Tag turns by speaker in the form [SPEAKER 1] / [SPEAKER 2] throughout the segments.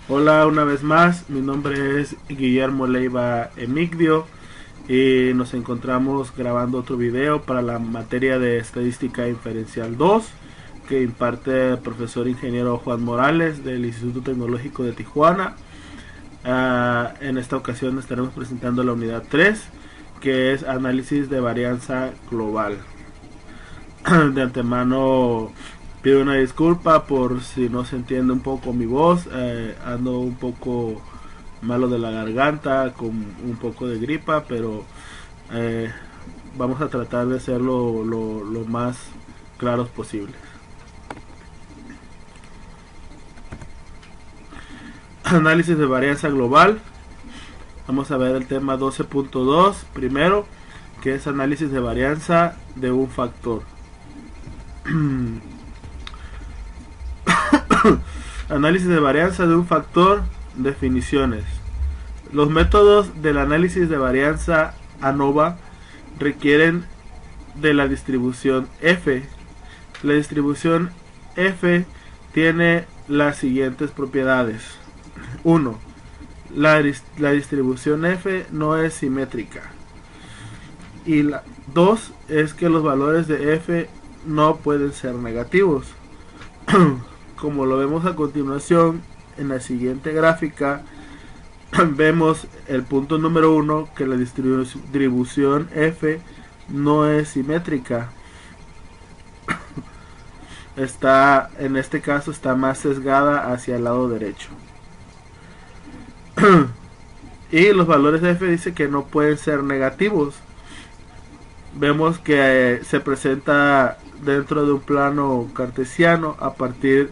[SPEAKER 1] Hola una vez más, mi nombre es Guillermo Leiva Emigdio y nos encontramos grabando otro video para la materia de Estadística Inferencial 2 que imparte el profesor ingeniero Juan Morales del Instituto Tecnológico de Tijuana. En esta ocasión estaremos presentando la unidad 3, que es análisis de varianza global. De antemano pido una disculpa por si no se entiende un poco mi voz. Ando un poco malo de la garganta, con un poco de gripa, pero eh, vamos a tratar de hacerlo lo más claros posible. Análisis de varianza global. Vamos a ver el tema 12.2 primero, que es análisis de varianza de un factor. Análisis de varianza de un factor. Definiciones. Los métodos del análisis de varianza ANOVA requieren de la distribución F. La distribución F tiene las siguientes propiedades. 1. La distribución F no es simétrica. Y la 2 es que los valores de F no pueden ser negativos. Como lo vemos a continuación en la siguiente gráfica, vemos el punto número 1, que la distribución F no es simétrica. En este caso está más sesgada hacia el lado derecho. Y los valores de F dice que no pueden ser negativos. Vemos que se presenta dentro de un plano cartesiano a partir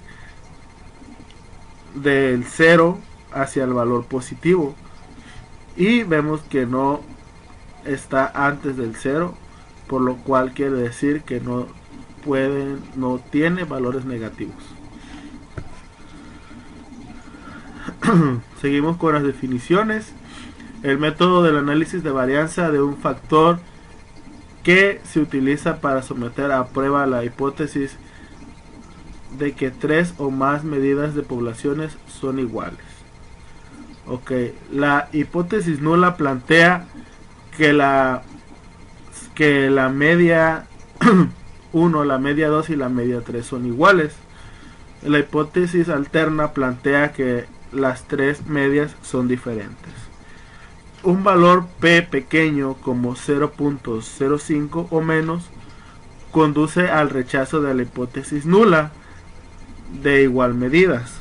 [SPEAKER 1] del 0 hacia el valor positivo, y vemos que no está antes del 0, por lo cual quiere decir que no tiene valores negativos. Seguimos con las definiciones. El método del análisis de varianza de un factor que se utiliza para someter a prueba la hipótesis de que 3 o más medidas de poblaciones son iguales. Ok, la hipótesis nula plantea que la media 1, la media 2 y la media 3 son iguales. La hipótesis alterna plantea que las tres medias son diferentes. Un valor P pequeño como 0.05 o menos conduce al rechazo de la hipótesis nula de igual medidas.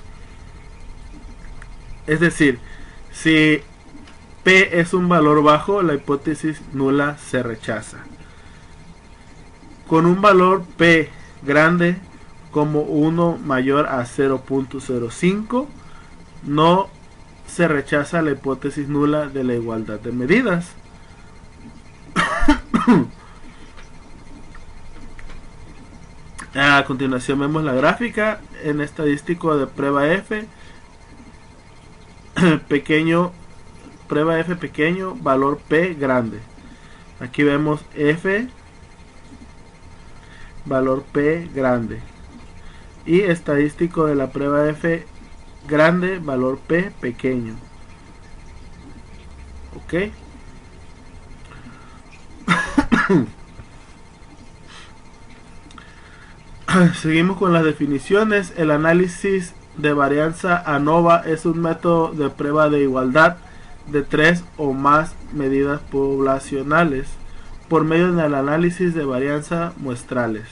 [SPEAKER 1] Es decir, si P es un valor bajo, la hipótesis nula se rechaza. Con un valor P grande como 1 mayor a 0.05, no se rechaza la hipótesis nula de la igualdad de medidas. A continuación vemos la gráfica en estadístico de prueba F pequeño, prueba F pequeño, valor P grande. Aquí vemos F, valor P grande, y estadístico de la prueba F grande, valor P pequeño. Ok. Seguimos con las definiciones. El análisis de varianza ANOVA es un método de prueba de igualdad de 3 o más medidas poblacionales por medio del análisis de varianza muestrales.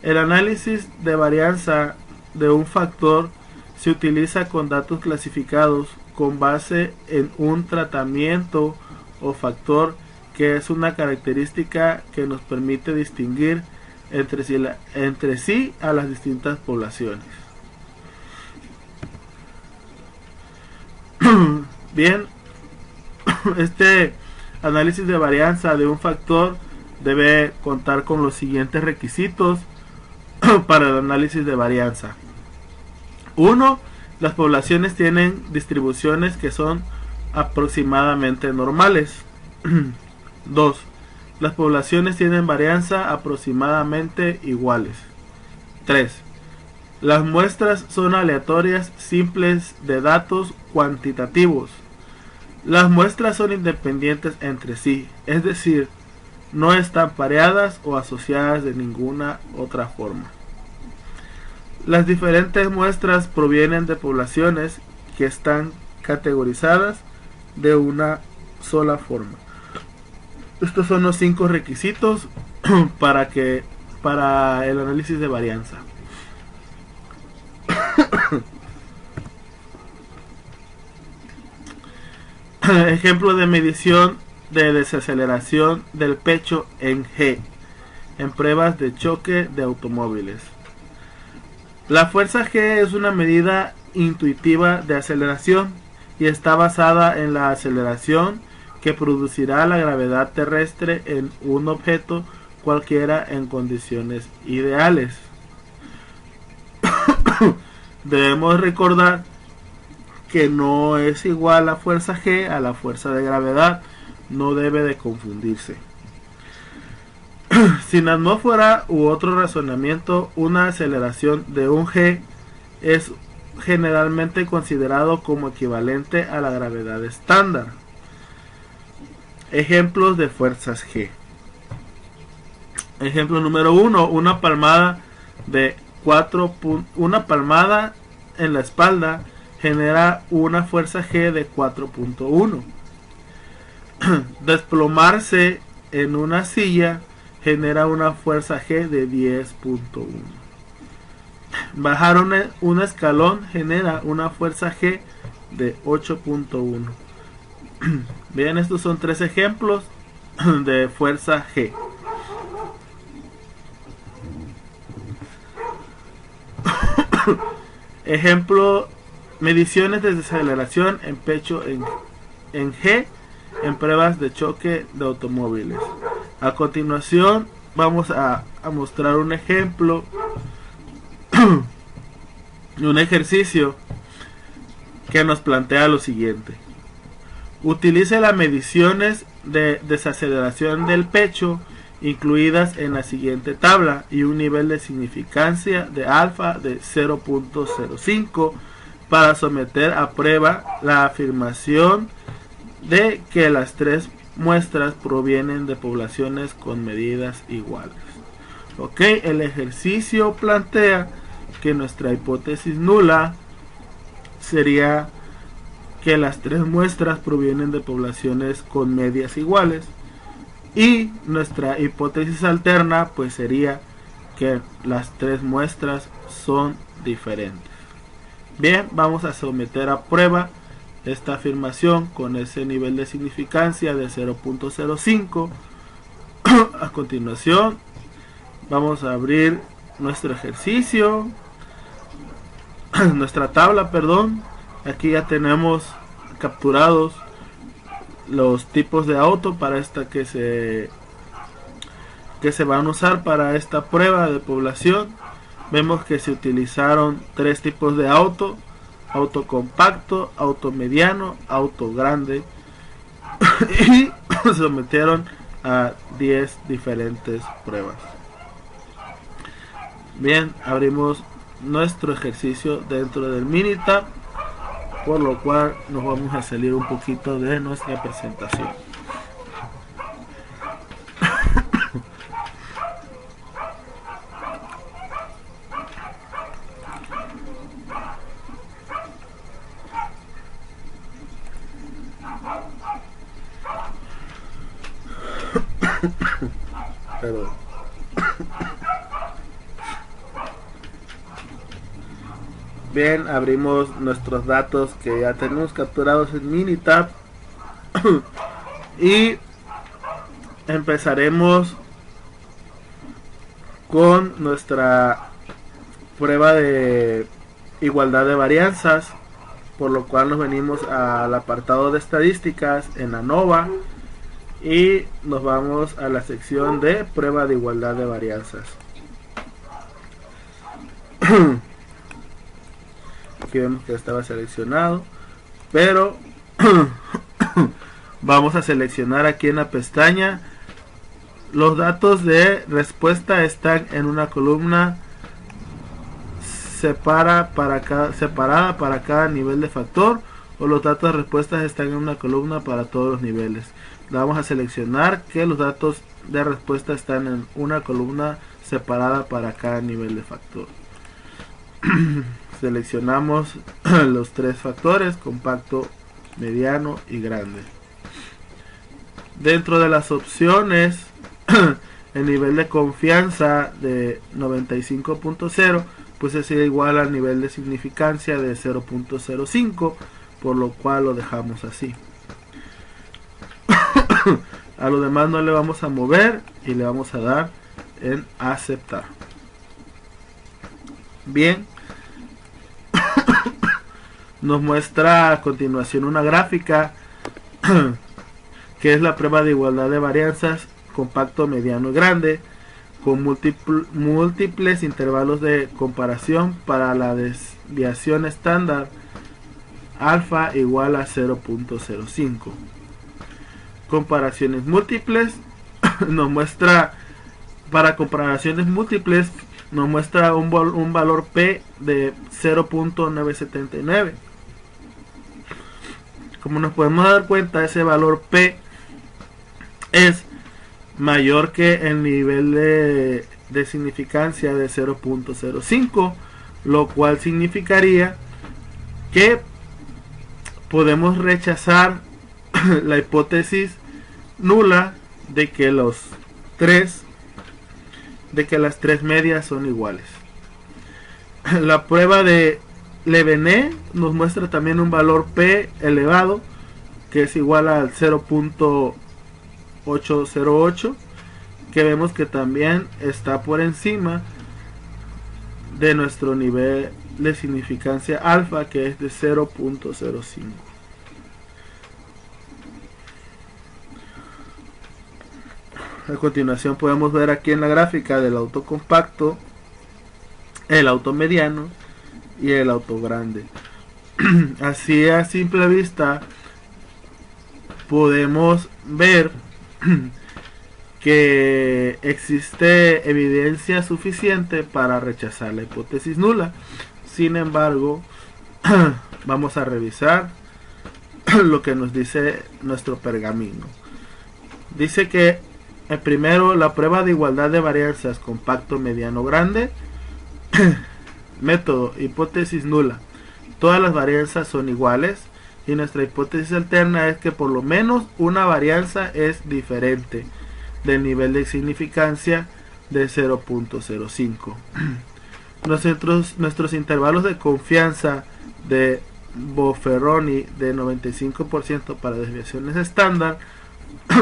[SPEAKER 1] El análisis de varianza de un factor se utiliza con datos clasificados con base en un tratamiento o factor que es una característica que nos permite distinguir entre sí a las distintas poblaciones. Bien, este análisis de varianza de un factor debe contar con los siguientes requisitos para el análisis de varianza. 1. Las poblaciones tienen distribuciones que son aproximadamente normales. 2. Las poblaciones tienen varianza aproximadamente iguales. 3. Las muestras son aleatorias simples de datos cuantitativos. Las muestras son independientes entre sí, es decir, no están pareadas o asociadas de ninguna otra forma. Las diferentes muestras provienen de poblaciones que están categorizadas de una sola forma. Estos son los 5 requisitos para el análisis de varianza. Ejemplo de medición de desaceleración del pecho en G, en pruebas de choque de automóviles. La fuerza G es una medida intuitiva de aceleración y está basada en la aceleración que producirá la gravedad terrestre en un objeto cualquiera en condiciones ideales. Debemos recordar que no es igual la fuerza G a la fuerza de gravedad, no debe de confundirse. Sin atmósfera u otro razonamiento, una aceleración de un G es generalmente considerado como equivalente a la gravedad estándar. Ejemplos de fuerzas G. Ejemplo número 1, una palmada en la espalda genera una fuerza G de 4.1. Desplomarse en una silla genera una fuerza G de 10.1. Bajar un escalón genera una fuerza G de 8.1. Bien, estos son 3 ejemplos de fuerza G. Ejemplo, mediciones de desaceleración en pecho en G en pruebas de choque de automóviles. A continuación vamos a mostrar un ejemplo, un ejercicio que nos plantea lo siguiente. Utilice las mediciones de desaceleración del pecho incluidas en la siguiente tabla y un nivel de significancia de alfa de 0.05 para someter a prueba la afirmación de que las 3 muestras provienen de poblaciones con medidas iguales. Ok, el ejercicio plantea que nuestra hipótesis nula sería que las 3 muestras provienen de poblaciones con medias iguales, y nuestra hipótesis alterna pues sería que las 3 muestras son diferentes. Bien, vamos a someter a prueba esta afirmación con ese nivel de significancia de 0.05. A continuación vamos a abrir nuestro ejercicio, nuestra tabla, perdón. Aquí ya tenemos capturados los tipos de auto para esta que se van a usar para esta prueba de población. Vemos que se utilizaron 3 tipos de auto: auto compacto, auto mediano, auto grande, y se sometieron a 10 diferentes pruebas. Bien, abrimos nuestro ejercicio dentro del Minitab, por lo cual nos vamos a salir un poquito de nuestra presentación. Perdón. Bien, abrimos nuestros datos que ya tenemos capturados en Minitab y empezaremos con nuestra prueba de igualdad de varianzas, por lo cual nos venimos al apartado de estadísticas en ANOVA y nos vamos a la sección de prueba de igualdad de varianzas. Aquí vemos que estaba seleccionado, pero vamos a seleccionar aquí en la pestaña. Los datos de respuesta están en una columna separada para cada nivel de factor, o los datos de respuestas están en una columna para todos los niveles. Vamos a seleccionar que los datos de respuesta están en una columna separada para cada nivel de factor. Seleccionamos los tres factores: compacto, mediano y grande. Dentro de las opciones, el nivel de confianza de 95.0 pues es igual al nivel de significancia de 0.05, por lo cual lo dejamos así. A lo demás no le vamos a mover y le vamos a dar en aceptar. Bien, nos muestra a continuación una gráfica que es la prueba de igualdad de varianzas compacto, mediano y grande, con múltiples intervalos de comparación para la desviación estándar alfa igual a 0.05. Comparaciones múltiples nos muestra, para comparaciones múltiples nos muestra un valor P de 0.979. Como nos podemos dar cuenta, ese valor P es mayor que el nivel de significancia de 0.05, lo cual significaría que podemos rechazar la hipótesis nula de que las tres medias son iguales. La prueba de Levené nos muestra también un valor P elevado que es igual al 0.808, que vemos que también está por encima de nuestro nivel de significancia alfa, que es de 0.05. A continuación podemos ver aquí en la gráfica del auto compacto, el auto mediano y el auto grande. Así a simple vista podemos ver que existe evidencia suficiente para rechazar la hipótesis nula. Sin embargo, vamos a revisar lo que nos dice nuestro pergamino. Dice que primero, la prueba de igualdad de varianzas compacto, mediano, grande. Método: hipótesis nula. Todas las varianzas son iguales y nuestra hipótesis alterna es que por lo menos una varianza es diferente del nivel de significancia de 0.05. Nuestros intervalos de confianza de Bofferoni de 95% para desviaciones estándar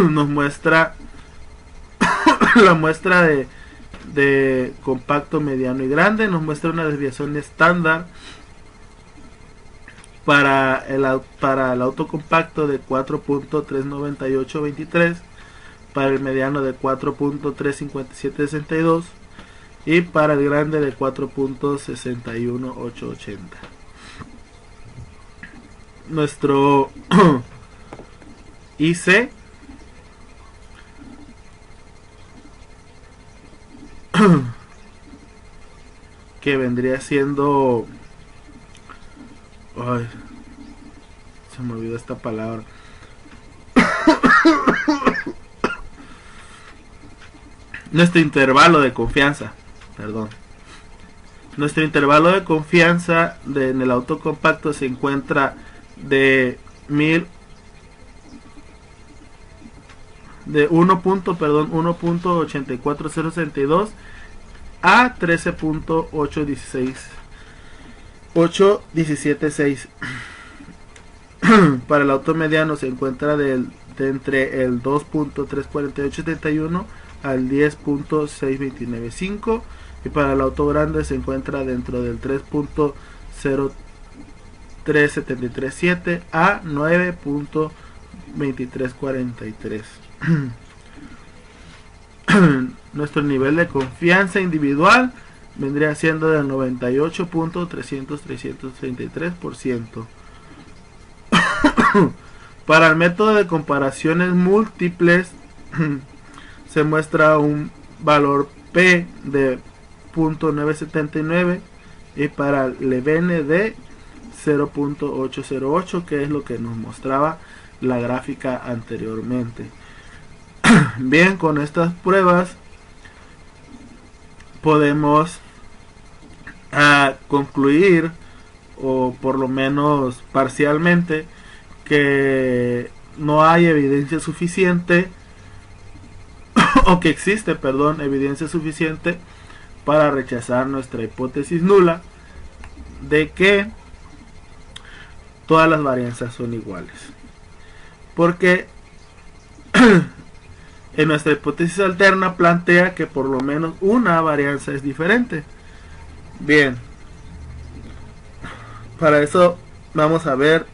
[SPEAKER 1] nos muestra la muestra de compacto, mediano y grande. Nos muestra una desviación estándar para el auto compacto de 4.39823, para el mediano de 4.35762 y para el grande de 4.61880. Nuestro IC que vendría siendo, ay, se me olvidó esta palabra. Nuestro intervalo de confianza, perdón. Nuestro intervalo de confianza en el auto compacto se encuentra de 1.84062 a 13.8176. Para el auto mediano se encuentra de entre el 2.34871 al 10.6295, y para el auto grande se encuentra dentro del 3.03737 a 9.2343. Nuestro nivel de confianza individual vendría siendo del 98.333%. Para el método de comparaciones múltiples se muestra un valor P de 0.979 y para el BND 0.808, que es lo que nos mostraba la gráfica anteriormente. Bien, con estas pruebas podemos concluir, o por lo menos parcialmente, que no hay evidencia suficiente o que existe, perdón, evidencia suficiente para rechazar nuestra hipótesis nula de que todas las varianzas son iguales, porque en nuestra hipótesis alterna plantea que por lo menos una varianza es diferente. Bien, para eso vamos a ver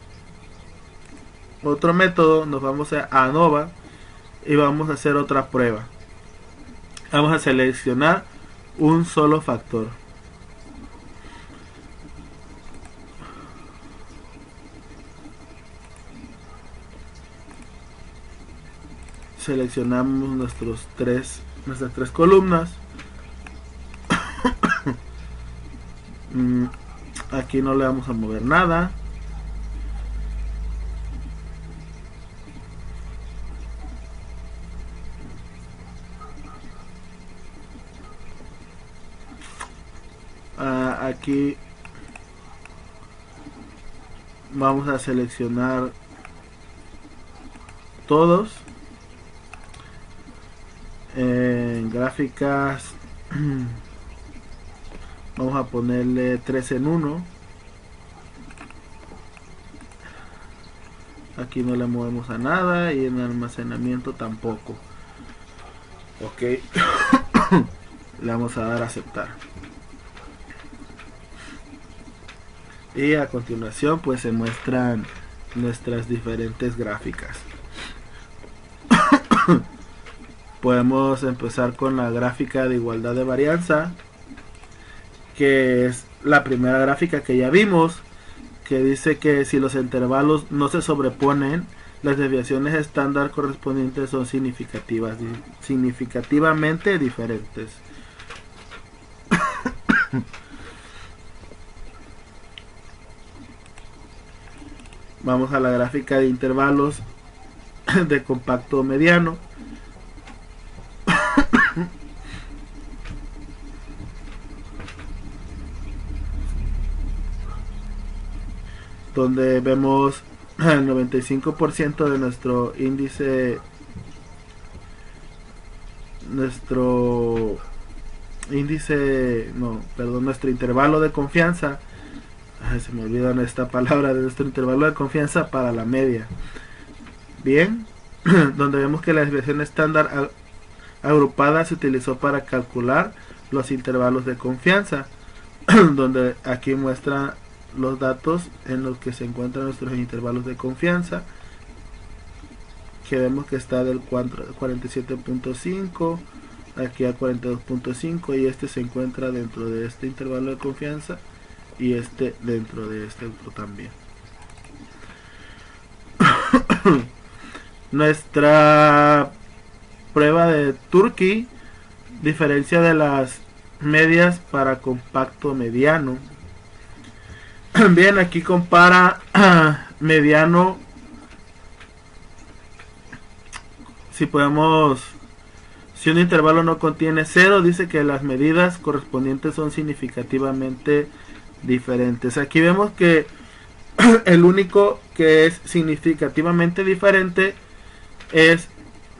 [SPEAKER 1] otro método. Nos vamos a ANOVA y vamos a hacer otra prueba. Vamos a seleccionar un solo factor. Seleccionamos nuestras tres columnas. Aquí no le vamos a mover nada. Aquí vamos a seleccionar todos. En gráficas vamos a ponerle 3 en 1. Aquí no le movemos a nada y en almacenamiento tampoco. Ok. Le vamos a dar a aceptar. Y a continuación pues se muestran nuestras diferentes gráficas. Podemos empezar con la gráfica de igualdad de varianza, que es la primera gráfica que ya vimos, que dice que si los intervalos no se sobreponen, las desviaciones estándar correspondientes son significativamente diferentes. Vamos a la gráfica de intervalos de compacto mediano. Donde vemos el 95% de nuestro índice, nuestro intervalo de confianza. Se me olvida esta palabra, de nuestro intervalo de confianza para la media. Bien, donde vemos que la desviación estándar agrupada se utilizó para calcular los intervalos de confianza, donde aquí muestra los datos en los que se encuentran nuestros intervalos de confianza, que vemos que está del 47.5 aquí a 42.5, y este se encuentra dentro de este intervalo de confianza y este dentro de este otro también. Nuestra prueba de Turkey diferencia de las medias para compacto mediano. Bien, aquí compara mediano. Si un intervalo no contiene 0, dice que las medidas correspondientes son significativamente diferentes. Aquí vemos que el único que es significativamente diferente es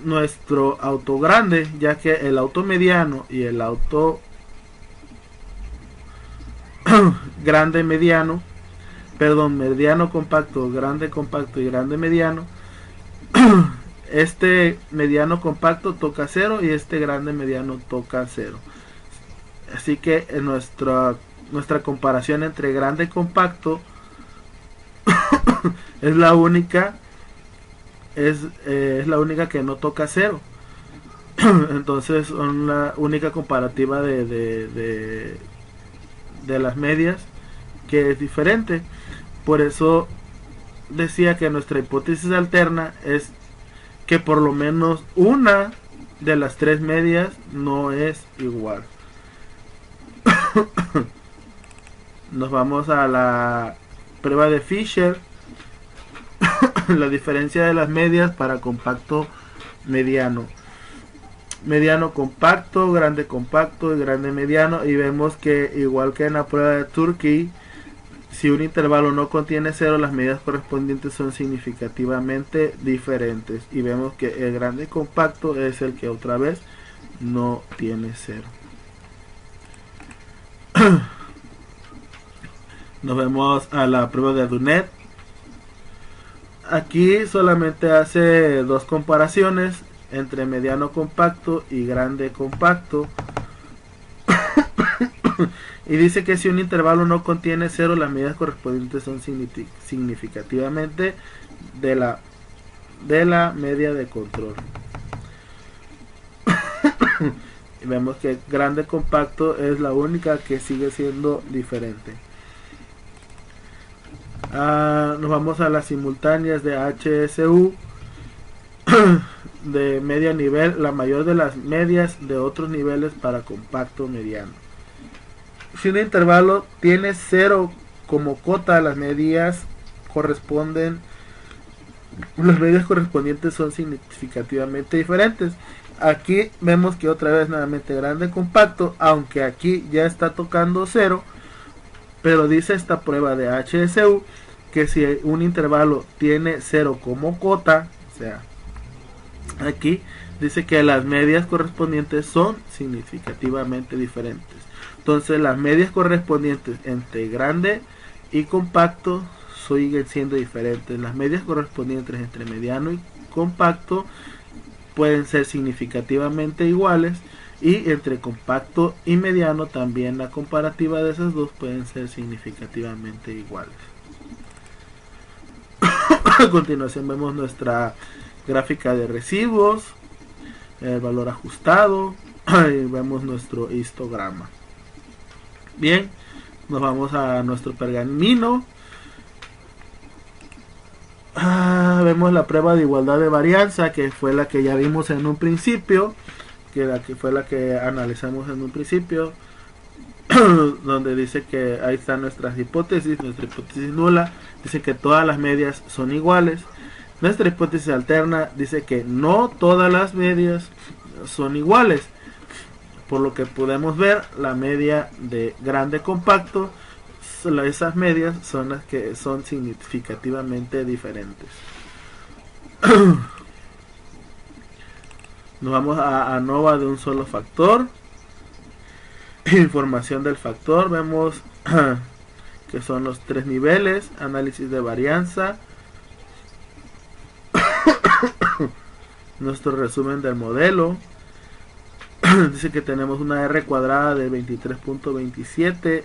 [SPEAKER 1] nuestro auto grande, ya que el auto mediano y el auto grande mediano, perdón, mediano compacto, grande compacto y grande mediano, este mediano compacto toca 0 y este grande mediano toca 0. Así que en nuestra comparación entre grande y compacto es la única que no toca 0. Entonces son la única comparativa de las medias que es diferente. Por eso decía que nuestra hipótesis alterna es que por lo menos una de las tres medias no es igual. Nos vamos a la prueba de Fisher. La diferencia de las medias para compacto mediano. Mediano compacto, grande compacto y grande mediano. Y vemos que igual que en la prueba de Turkey, si un intervalo no contiene cero, las medidas correspondientes son significativamente diferentes. Y vemos que el grande compacto es el que otra vez no tiene cero. Nos vemos a la prueba de Dunet. Aquí solamente hace dos comparaciones entre mediano compacto y grande compacto. Y dice que si un intervalo no contiene cero, las medidas correspondientes son significativamente de la media de control. Y vemos que grande compacto es la única que sigue siendo diferente. Nos vamos a las simultáneas de HSU de medio nivel, la mayor de las medias de otros niveles para compacto mediano. Si un intervalo tiene 0 como cota, las medias correspondientes son significativamente diferentes. Aquí vemos que otra vez nuevamente grande compacto, aunque aquí ya está tocando 0, pero dice esta prueba de HSU que si un intervalo tiene 0 como cota, o sea, aquí dice que las medias correspondientes son significativamente diferentes. Entonces las medias correspondientes entre grande y compacto siguen siendo diferentes. Las medias correspondientes entre mediano y compacto pueden ser significativamente iguales, y entre compacto y mediano también la comparativa de esas dos pueden ser significativamente iguales. A continuación vemos nuestra gráfica de residuos, el valor ajustado, y vemos nuestro histograma. Bien, nos vamos a nuestro pergamino. Vemos la prueba de igualdad de varianza, que fue la que ya vimos en un principio, que fue la que analizamos en un principio, donde dice que ahí están nuestras hipótesis. Nuestra hipótesis nula dice que todas las medias son iguales. Nuestra hipótesis alterna dice que no todas las medias son iguales. Por lo que podemos ver, la media de grande compacto, esas medias son las que son significativamente diferentes. Nos vamos a ANOVA de un solo factor. Información del factor, vemos que son los 3 niveles, análisis de varianza, nuestro resumen del modelo. Dice que tenemos una R cuadrada de 23.27,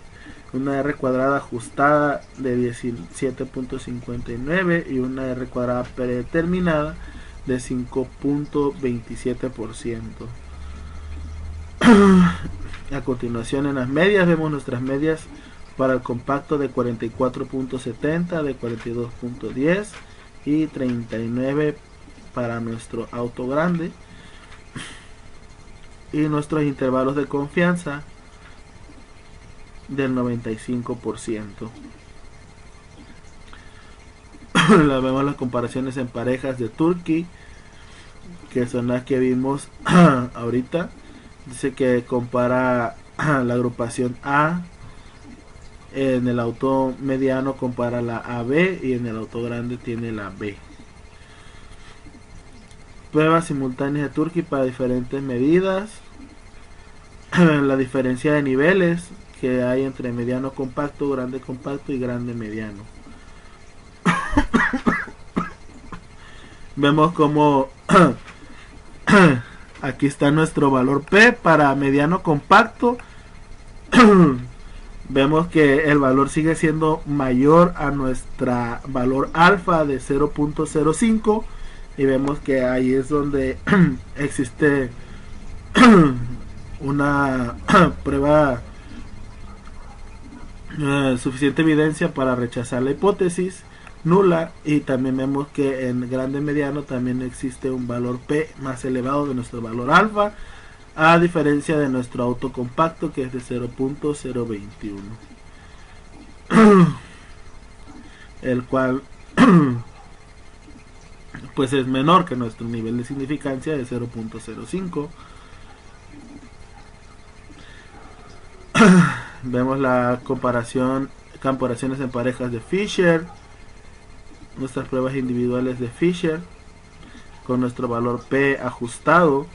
[SPEAKER 1] una R cuadrada ajustada de 17.59 y una R cuadrada predeterminada de 5.27%. A continuación, en las medias vemos nuestras medias para el compacto de 44.70, de 42.10 y 39 para nuestro auto grande, y nuestros intervalos de confianza del 95%. Vemos las comparaciones en parejas de Turkey, que son las que vimos ahorita. Dice que compara la agrupación A, en el auto mediano compara la AB y en el auto grande tiene la B. Pruebas simultáneas de Turkey para diferentes medidas. La diferencia de niveles que hay entre mediano compacto, grande compacto y grande mediano. Vemos como aquí está nuestro valor P para mediano compacto. Vemos que el valor sigue siendo mayor a nuestra valor alfa de 0.05, y vemos que ahí es donde existe una prueba, suficiente evidencia para rechazar la hipótesis nula. Y también vemos que en grande mediano también existe un valor P más elevado de nuestro valor alfa, a diferencia de nuestro auto compacto, que es de 0.021. el cual pues es menor que nuestro nivel de significancia de 0.05. Vemos la comparaciones en parejas de Fisher, nuestras pruebas individuales de Fisher con nuestro valor P ajustado,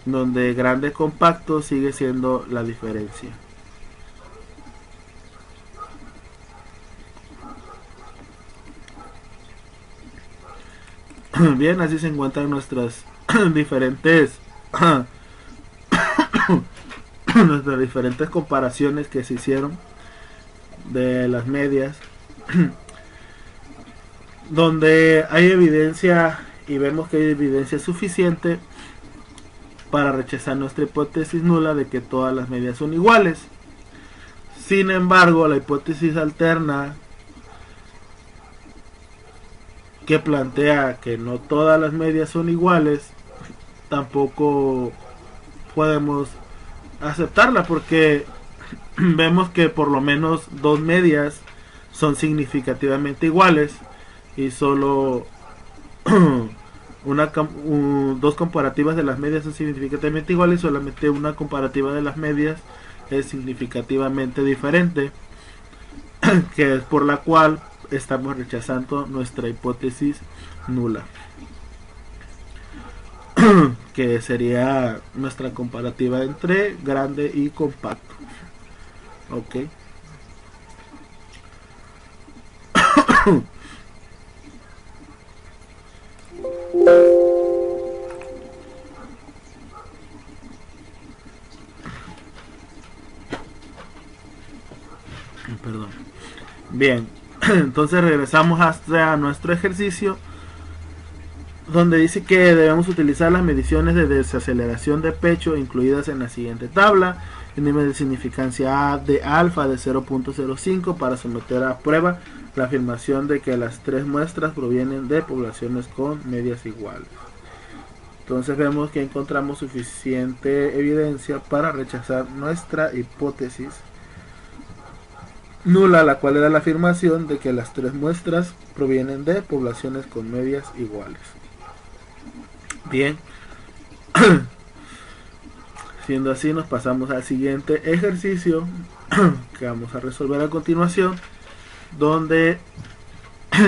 [SPEAKER 1] donde grande compacto sigue siendo la diferencia. Bien, así se encuentran nuestras diferentes nuestras diferentes comparaciones que se hicieron de las medias, donde hay evidencia y vemos que hay evidencia suficiente para rechazar nuestra hipótesis nula de que todas las medias son iguales. Sin embargo, la hipótesis alterna, que plantea que no todas las medias son iguales, tampoco podemos aceptarla, porque vemos que por lo menos dos medias son significativamente iguales y solo dos comparativas de las medias son significativamente iguales y solamente una comparativa de las medias es significativamente diferente, que es por la cual estamos rechazando nuestra hipótesis nula, que sería nuestra comparativa entre grande y compacto. Ok. Perdón. Bien, entonces regresamos hasta nuestro ejercicio, donde dice que debemos utilizar las mediciones de desaceleración de pecho incluidas en la siguiente tabla. El nivel de significancia de alfa de 0.05 para someter a prueba la afirmación de que las tres muestras provienen de poblaciones con medias iguales. Entonces vemos que encontramos suficiente evidencia para rechazar nuestra hipótesis nula, la cual era la afirmación de que las tres muestras provienen de poblaciones con medias iguales. Bien, siendo así, nos pasamos al siguiente ejercicio que vamos a resolver a continuación, donde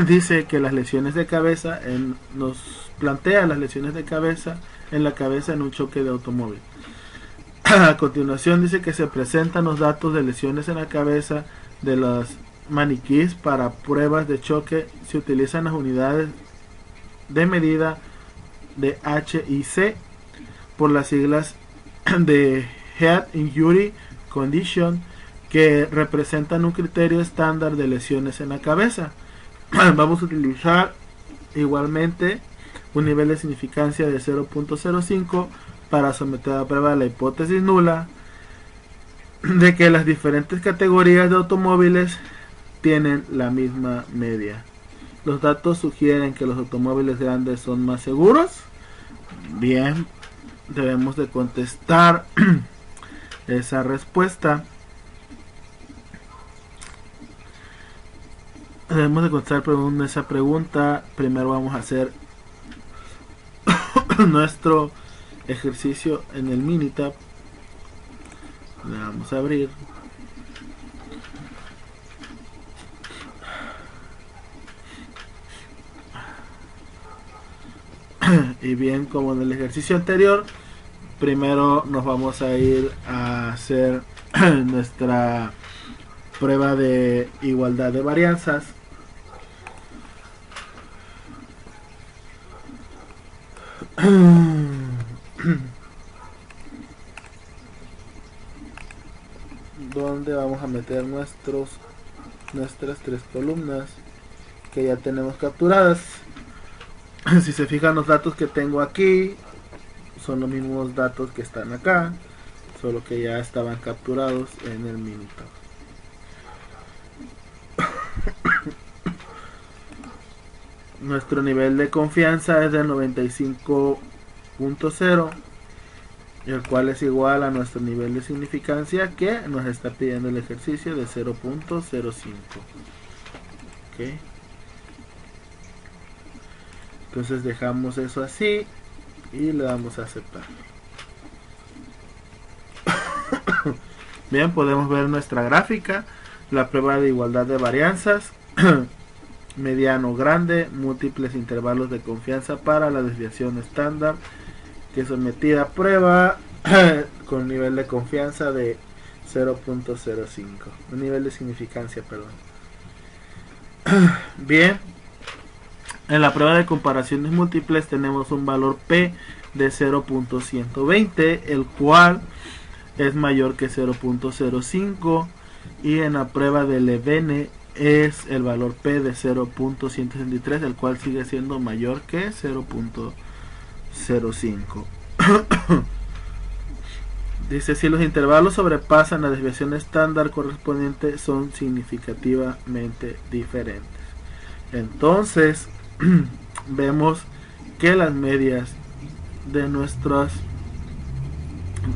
[SPEAKER 1] dice que las lesiones de cabeza nos plantea las lesiones de cabeza en la cabeza en un choque de automóvil. A continuación dice que se presentan los datos de lesiones en la cabeza de los maniquíes. Para pruebas de choque se utilizan las unidades de medida de H y C por las siglas de Head Injury Condition, que representan un criterio estándar de lesiones en la cabeza. Vamos a utilizar igualmente un nivel de significancia de 0.05 para someter a prueba la hipótesis nula de que las diferentes categorías de automóviles tienen la misma media. Los datos sugieren que los automóviles grandes son más seguros. Bien, debemos de contestar esa respuesta. Debemos de contestar esa pregunta. Primero vamos a hacer nuestro ejercicio en el Minitab. Le vamos a abrir. Y bien, como en el ejercicio anterior, primero nos vamos a ir a hacer nuestra prueba de igualdad de varianzas. Donde vamos a meter nuestras tres columnas que ya tenemos capturadas. Si se fijan, los datos que tengo aquí son los mismos datos que están acá, solo que ya estaban capturados en el Minitab. Nuestro nivel de confianza es del 95.0 el cual es igual a nuestro nivel de significancia que nos está pidiendo el ejercicio de 0.05. ¿Okay? Entonces dejamos eso así y le damos a aceptar. Bien, podemos ver nuestra gráfica, la prueba de igualdad de varianzas, mediano grande, múltiples intervalos de confianza para la desviación estándar, que es sometida a prueba con nivel de confianza de 0.05, un nivel de significancia, perdón. Bien, en la prueba de comparaciones múltiples tenemos un valor P de 0.120, el cual es mayor que 0.05, y en la prueba de Levene es el valor P de 0.163, el cual sigue siendo mayor que 0.05. Dice, si los intervalos sobrepasan la desviación estándar correspondiente, son significativamente diferentes. Entonces vemos que las medias de nuestros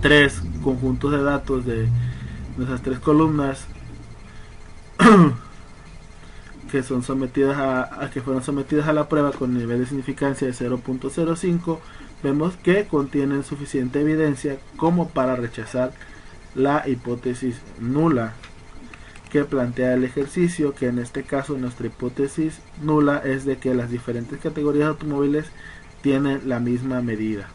[SPEAKER 1] tres conjuntos de datos, de nuestras tres columnas que son sometidas que fueron sometidas a la prueba con nivel de significancia de 0.05, vemos que contienen suficiente evidencia como para rechazar la hipótesis nula que plantea el ejercicio, que en este caso nuestra hipótesis nula es de que las diferentes categorías de automóviles tienen la misma medida.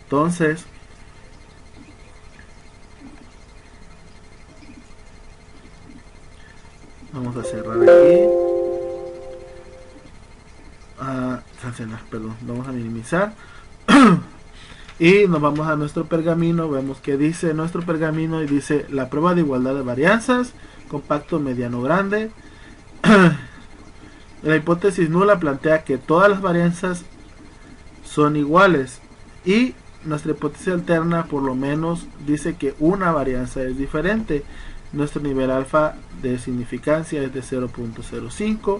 [SPEAKER 1] Entonces, vamos a cerrar aquí, cancelar, perdón, vamos a minimizar y nos vamos a nuestro pergamino. Vemos que dice nuestro pergamino y dice la prueba de igualdad de varianzas, compacto, mediano, grande. La hipótesis nula plantea que todas las varianzas son iguales, y nuestra hipótesis alterna por lo menos dice que una varianza es diferente. Nuestro nivel alfa de significancia es de 0.05.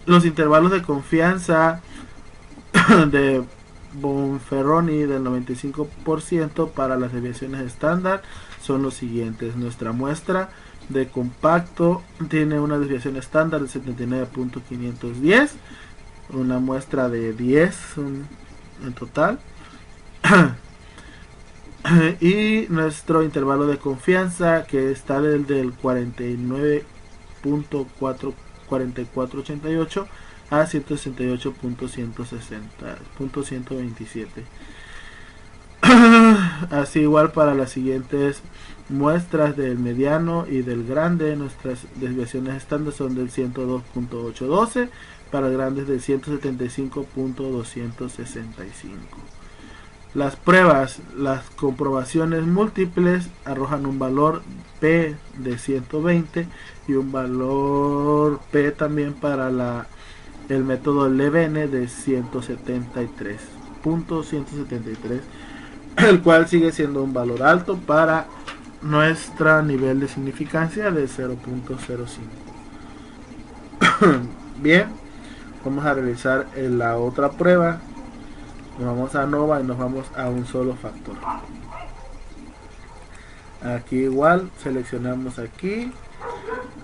[SPEAKER 1] Los intervalos de confianza de Bonferroni del 95% para las desviaciones estándar son los siguientes. Nuestra muestra de compacto tiene una desviación estándar de 79.510, una muestra de 10 en total. Y nuestro intervalo de confianza, que está del 49.4488 a 168.127. Así igual para las siguientes muestras del mediano y del grande, nuestras desviaciones estándar son del 102.812, para grandes del 175.265. Las pruebas, las comprobaciones múltiples arrojan un valor P de 120 y un valor P también para el método Levene de 173.173, el cual sigue siendo un valor alto para nuestro nivel de significancia de 0.05. Bien, vamos a realizar la otra prueba. Nos vamos a Nova y nos vamos a un solo factor. Aquí igual seleccionamos aquí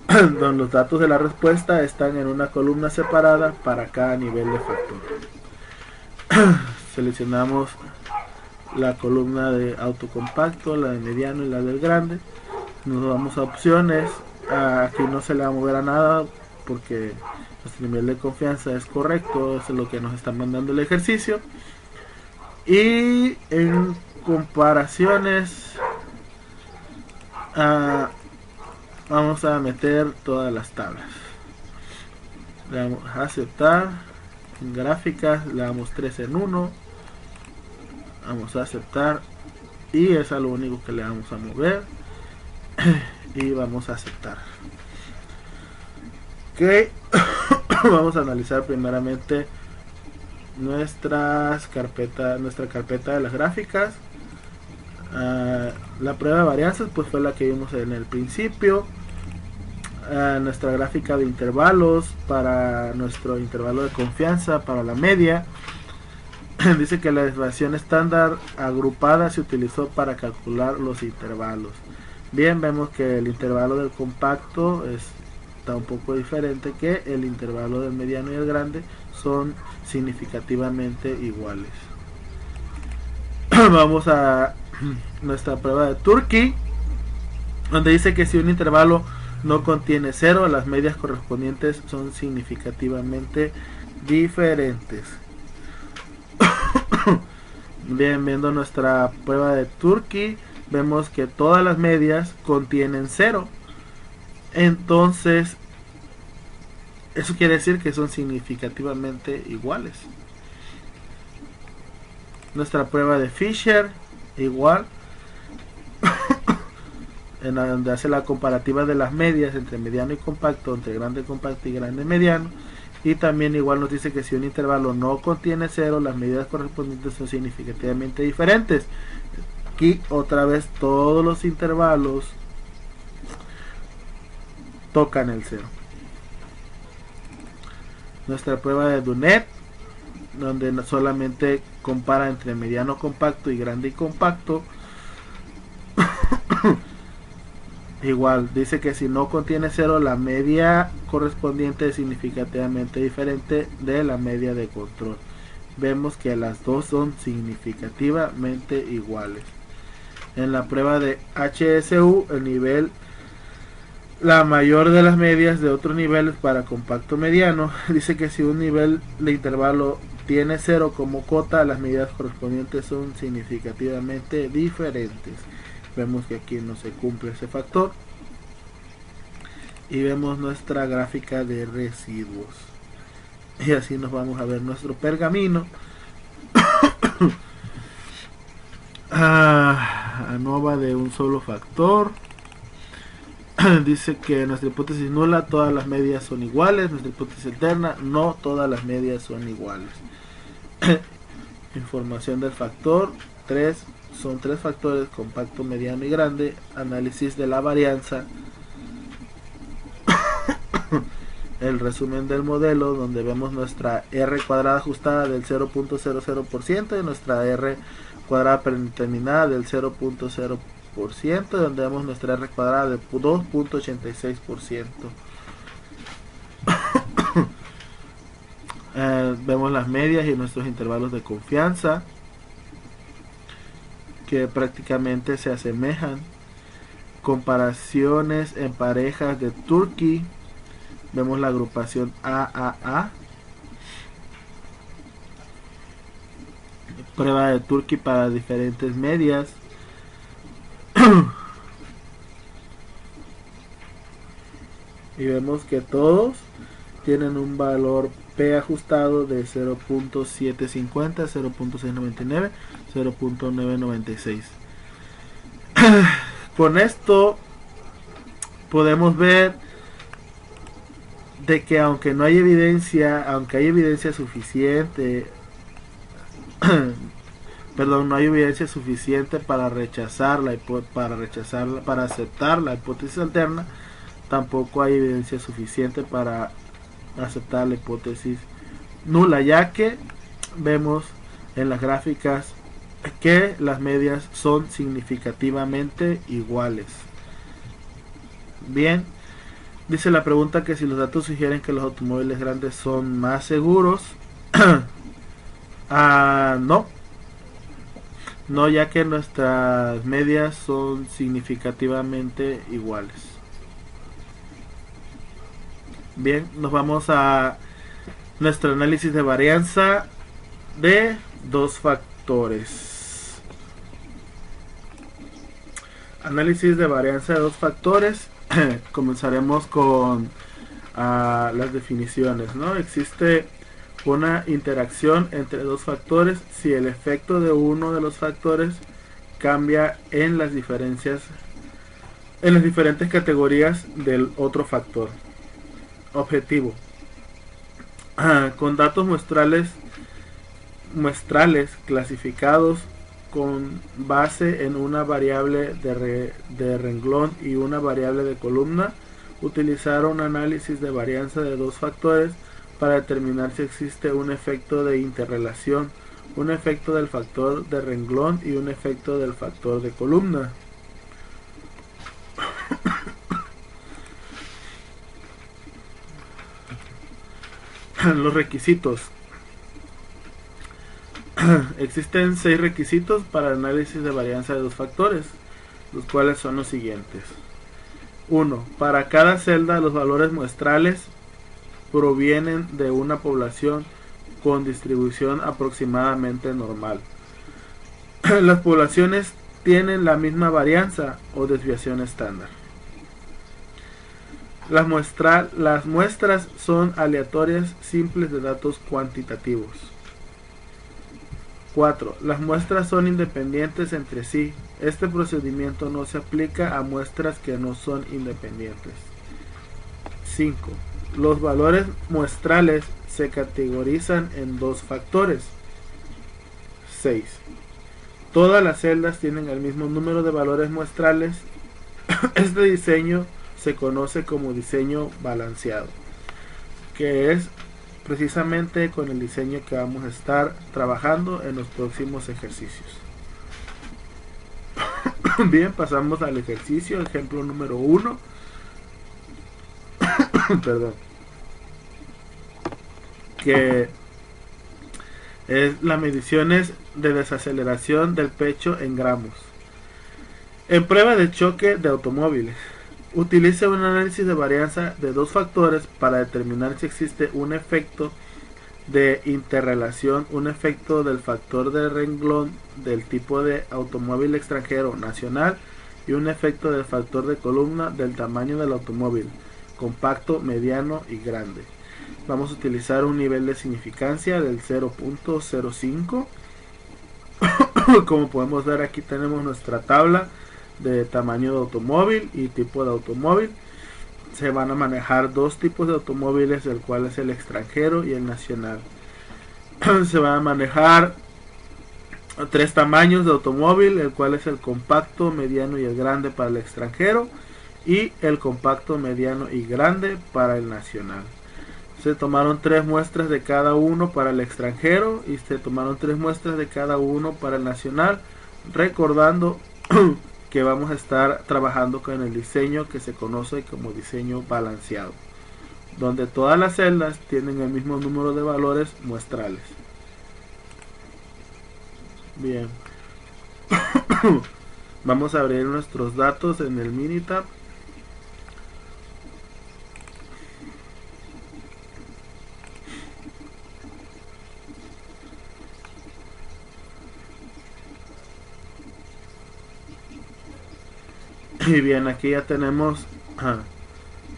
[SPEAKER 1] donde los datos de la respuesta están en una columna separada para cada nivel de factor. Seleccionamos la columna de autocompacto, la de mediano y la del grande. Nos vamos a opciones. Aquí no se le va a mover a nada porque nuestro nivel de confianza es correcto, eso es lo que nos está mandando el ejercicio. Y en comparaciones vamos a meter todas las tablas. Le damos a aceptar. En gráficas le damos 3 en 1. Vamos a aceptar y es a lo único que le vamos a mover. Y vamos a aceptar. Ok. Vamos a analizar primeramente nuestra carpeta de las gráficas. La prueba de varianzas pues fue la que vimos en el principio. nuestra gráfica de intervalos para nuestro intervalo de confianza para la media. Dice que la desviación estándar agrupada se utilizó para calcular los intervalos. Bien, vemos que el intervalo del compacto está un poco diferente, que el intervalo del mediano y el grande son significativamente iguales. Vamos a nuestra prueba de Turkey, donde dice que si un intervalo no contiene 0, las medias correspondientes son significativamente diferentes. Bien, viendo nuestra prueba de Turkey, vemos que todas las medias contienen 0. Entonces, eso quiere decir que son significativamente iguales. Nuestra prueba de Fisher, igual, en donde hace la comparativa de las medias entre mediano y compacto, entre grande compacto y grande mediano. Y también igual nos dice que si un intervalo no contiene 0, las medidas correspondientes son significativamente diferentes. Aquí otra vez todos los intervalos tocan el 0. Nuestra prueba de Dunet, donde solamente compara entre mediano compacto y grande y compacto. Igual, dice que si no contiene 0, la media correspondiente es significativamente diferente de la media de control. Vemos que las dos son significativamente iguales. En la prueba de HSU, el nivel, la mayor de las medias de otros niveles para compacto mediano, dice que si un nivel de intervalo tiene 0 como cota, las medidas correspondientes son significativamente diferentes. Vemos que aquí no se cumple ese factor. Y vemos nuestra gráfica de residuos. Y así nos vamos a ver nuestro pergamino. ANOVA de un solo factor. Dice que nuestra hipótesis nula, todas las medias son iguales. Nuestra hipótesis alterna, no todas las medias son iguales. Información del factor. Son tres factores: compacto, mediano y grande. Análisis de la varianza. El resumen del modelo, donde vemos nuestra R cuadrada ajustada del 0.00% y nuestra R cuadrada predeterminada del 0.0%, donde vemos nuestra R cuadrada de 2.86%. Vemos las medias y nuestros intervalos de confianza, que prácticamente se asemejan. Comparaciones en parejas de Turkey. Vemos la agrupación AAA. Prueba de Turkey para diferentes medias. Y vemos que todos tienen un valor P ajustado de 0.750, 0.699, 0.996. Con esto podemos ver de que aunque hay evidencia suficiente, no hay evidencia suficiente para aceptar la hipótesis alterna, tampoco hay evidencia suficiente para aceptar la hipótesis nula, ya que vemos en las gráficas que las medias son significativamente iguales. Bien, dice la pregunta que si los datos sugieren que los automóviles grandes son más seguros. No, ya que nuestras medias son significativamente iguales. Bien, nos vamos a nuestro análisis de varianza de dos factores. Análisis de varianza de dos factores. Comenzaremos con las definiciones, ¿no? Existe una interacción entre dos factores si el efecto de uno de los factores cambia en las diferentes categorías del otro factor. Objetivo: con datos muestrales clasificados con base en una variable de renglón y una variable de columna, Utilizar un análisis de varianza de dos factores para determinar si existe un efecto de interrelación, un efecto del factor de renglón y un efecto del factor de columna. Los requisitos. Existen 6 requisitos para el análisis de varianza de dos factores, los cuales son los siguientes. 1. Para cada celda los valores muestrales provienen de una población con distribución aproximadamente normal. Las poblaciones tienen la misma varianza o desviación estándar. Las muestras son aleatorias simples de datos cuantitativos. 4. Las muestras son independientes entre sí. Este procedimiento no se aplica a muestras que no son independientes. 5. Los valores muestrales se categorizan en dos factores. 6. Todas las celdas tienen el mismo número de valores muestrales. Este diseño se conoce como diseño balanceado, que es precisamente con el diseño que vamos a estar trabajando en los próximos ejercicios. Bien, pasamos al ejercicio, ejemplo número 1. Perdón. Que es las mediciones de desaceleración del pecho en gramos. En prueba de choque de automóviles, utiliza un análisis de varianza de dos factores para determinar si existe un efecto de interrelación, un efecto del factor de renglón del tipo de automóvil extranjero nacional y un efecto del factor de columna del tamaño del automóvil, compacto, mediano y grande. Vamos a utilizar un nivel de significancia del 0.05. Como podemos ver, aquí tenemos nuestra tabla de tamaño de automóvil y tipo de automóvil. Se van a manejar dos tipos de automóviles, el cual es el extranjero y el nacional. Se van a manejar tres tamaños de automóvil, el cual es el compacto, mediano y el grande para el extranjero, y el compacto, mediano y grande para el nacional. Se tomaron 3 muestras de cada uno para el extranjero y se tomaron 3 muestras de cada uno para el nacional, recordando que vamos a estar trabajando con el diseño que se conoce como diseño balanceado, donde todas las celdas tienen el mismo número de valores muestrales. Bien. Vamos a abrir nuestros datos en el Minitab. Y bien, aquí ya tenemos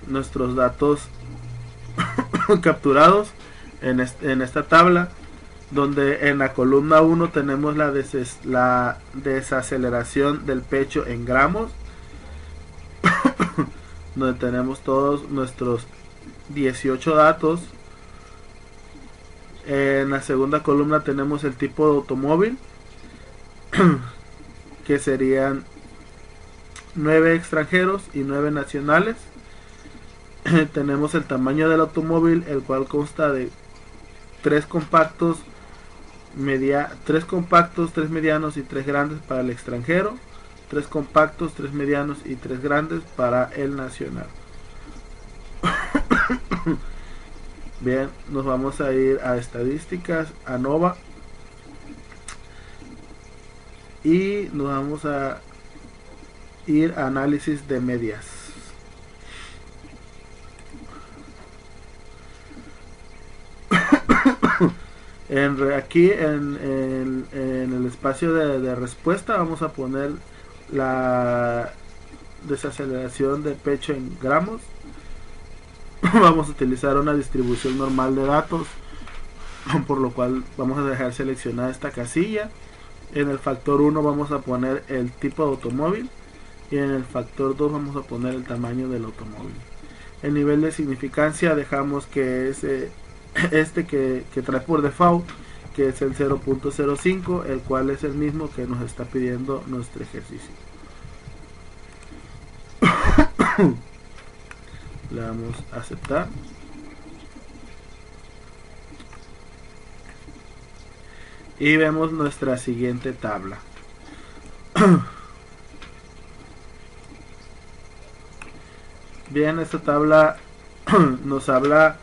[SPEAKER 1] nuestros datos capturados en esta tabla, donde en la columna 1 tenemos la desaceleración del pecho en gramos, donde tenemos todos nuestros 18 datos. En la segunda columna tenemos el tipo de automóvil, que serían 9 extranjeros y 9 nacionales. Tenemos el tamaño del automóvil, el cual consta de 3 compactos, 3 medianos y 3 grandes para el extranjero, 3 compactos, 3 medianos y 3 grandes para el nacional. Bien, nos vamos a ir a estadísticas, a Nova, y nos vamos a ir a análisis de medias. Aquí en el espacio de respuesta vamos a poner la desaceleración de pecho en gramos. Vamos a utilizar una distribución normal de datos, por lo cual vamos a dejar seleccionada esta casilla. En el factor 1 vamos a poner el tipo de automóvil y en el factor 2 vamos a poner el tamaño del automóvil. El nivel de significancia dejamos que es que trae por default, que es el 0.05, el cual es el mismo que nos está pidiendo nuestro ejercicio. Le damos a aceptar. Y vemos nuestra siguiente tabla. Bien, esta tabla nos habla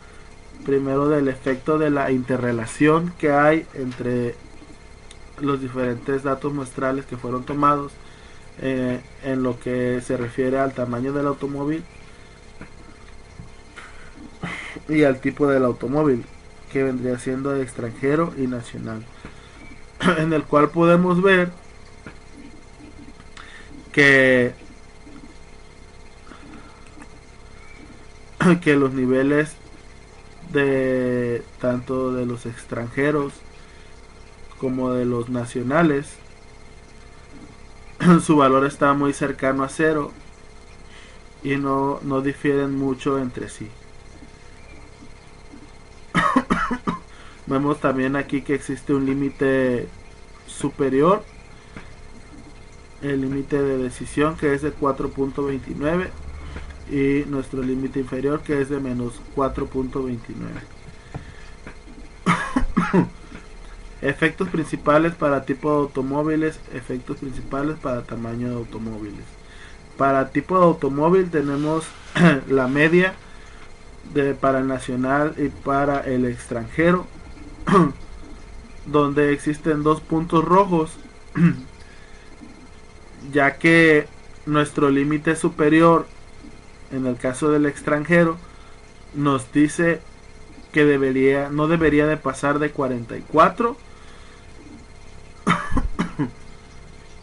[SPEAKER 1] primero del efecto de la interrelación que hay entre los diferentes datos muestrales que fueron tomados en lo que se refiere al tamaño del automóvil y al tipo del automóvil, que vendría siendo extranjero y nacional, en el cual podemos ver que los niveles de tanto de los extranjeros como de los nacionales su valor está muy cercano a cero y no difieren mucho entre sí. Vemos también aquí que existe un límite superior, el límite de decisión, que es de 4.29, y nuestro límite inferior, que es de menos 4.29. Efectos principales para tipo de automóviles, efectos principales para tamaño de automóviles. Para tipo de automóvil tenemos la media para el nacional y para el extranjero, donde existen dos puntos rojos, ya que nuestro límite superior en el caso del extranjero nos dice que no debería de pasar de 44,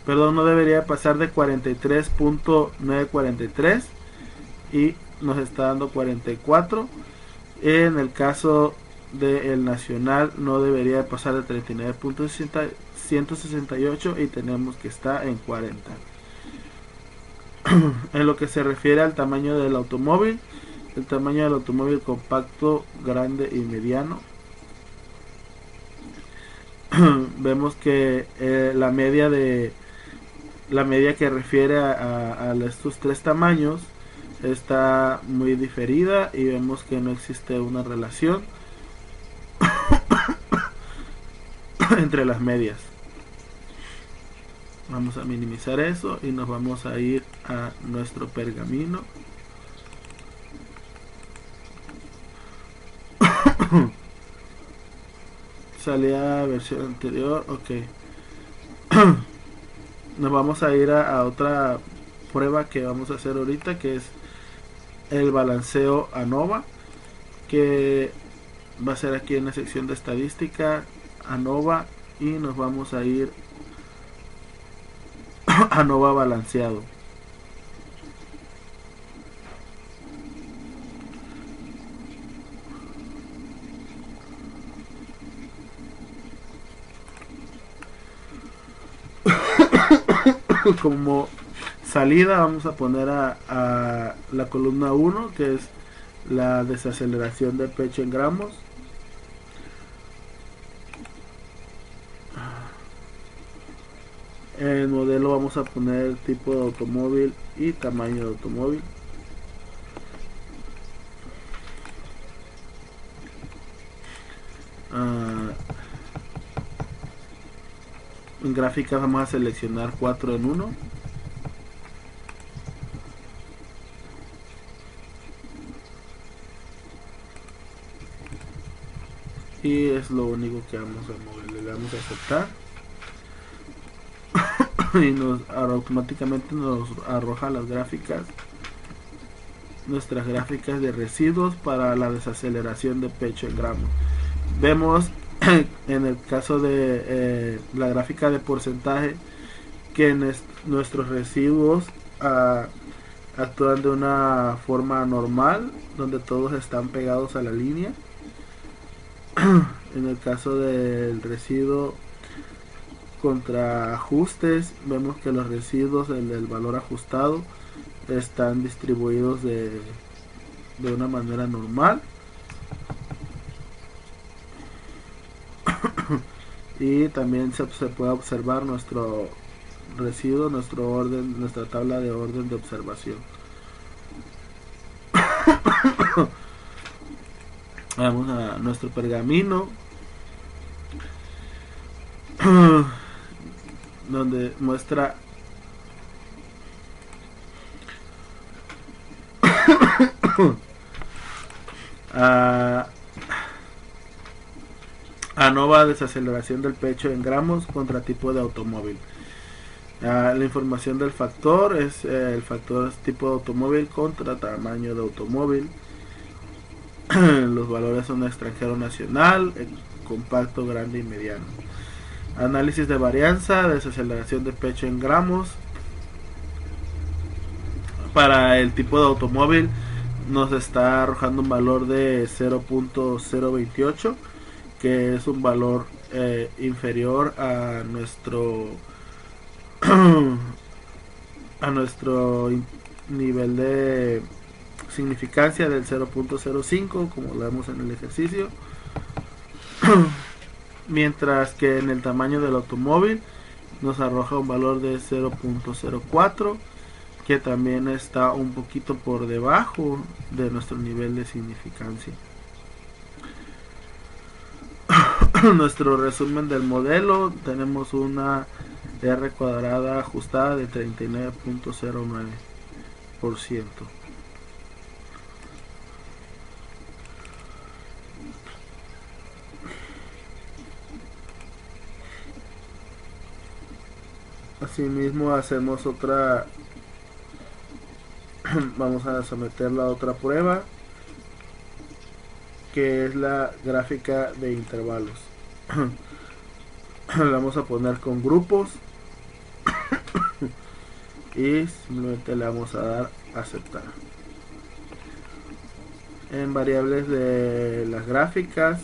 [SPEAKER 1] perdón, no debería pasar de 43.943 y nos está dando 44. En el caso del nacional no debería pasar de 39.168 y tenemos que estar en 40. En lo que se refiere al tamaño del automóvil, el tamaño del automóvil compacto, grande y mediano, vemos que la media que refiere a estos tres tamaños está muy diferida y vemos que no existe una relación entre las medias. Vamos a minimizar eso y nos vamos a ir a nuestro pergamino. Salía versión anterior, ok. Nos vamos a ir a otra prueba que vamos a hacer ahorita, que es el balanceo ANOVA, que va a ser aquí en la sección de estadística, ANOVA, y nos vamos a ir a ANOVA balanceado. Como salida vamos a poner a la columna 1, que es la desaceleración de pecho en gramos. En el modelo vamos a poner tipo de automóvil y tamaño de automóvil. En gráficas vamos a seleccionar 4 en 1. Y es lo único que vamos a mover. Le damos a aceptar. Y automáticamente nos arroja las gráficas, nuestras gráficas de residuos para la desaceleración de pecho en gramos. Vemos en el caso de la gráfica de porcentaje que nuestros residuos actúan de una forma normal, donde todos están pegados a la línea. En el caso del residuo contra ajustes, vemos que los residuos del valor ajustado están distribuidos de una manera normal. Y también se puede observar nuestro residuo, nuestra tabla de orden de observación. Vamos a nuestro pergamino, donde muestra a ANOVA, desaceleración del pecho en gramos contra tipo de automóvil. La información del factor es el factor tipo de automóvil contra tamaño de automóvil. Los valores son extranjero, nacional, compacto, grande y mediano. Análisis de varianza, desaceleración de pecho en gramos. Para el tipo de automóvil nos está arrojando un valor de 0.028, que es un valor inferior a nuestro nivel de significancia del 0.05, como lo vemos en el ejercicio. Mientras que en el tamaño del automóvil nos arroja un valor de 0.04, que también está un poquito por debajo de nuestro nivel de significancia. Nuestro resumen del modelo: tenemos una R cuadrada ajustada de 39.09%. Asimismo hacemos otra, vamos a someterla a otra prueba, que es la gráfica de intervalos. La vamos a poner con grupos y simplemente le vamos a dar a aceptar. En variables de las gráficas,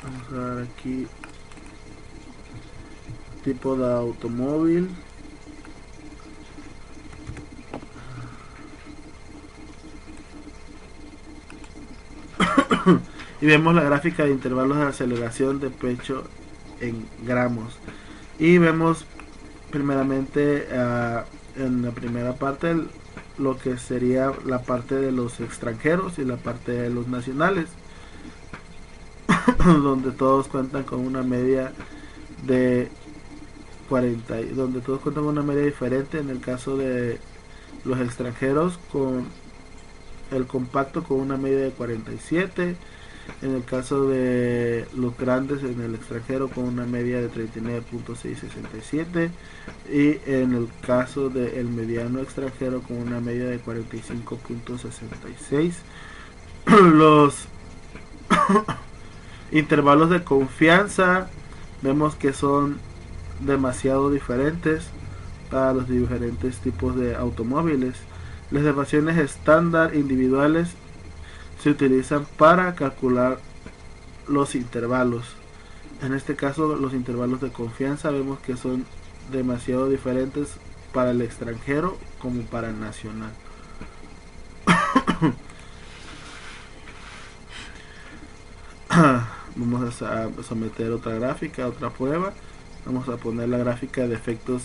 [SPEAKER 1] vamos a dar aquí tipo de automóvil, y vemos la gráfica de intervalos de aceleración de pecho en gramos, y vemos primeramente en la primera parte lo que sería la parte de los extranjeros y la parte de los nacionales, donde todos cuentan con una media de 40, donde todos cuentan con una media diferente. En el caso de los extranjeros, con el compacto con una media de 47, en el caso de los grandes en el extranjero con una media de 39.667, y en el caso del mediano extranjero con una media de 45.66. Los intervalos de confianza vemos que son demasiado diferentes para los diferentes tipos de automóviles. Las ecuaciones estándar individuales se utilizan para calcular los intervalos. En este caso, los intervalos de confianza vemos que son demasiado diferentes para el extranjero como para el nacional. Vamos a someter otra gráfica, otra prueba. Vamos a poner la gráfica de efectos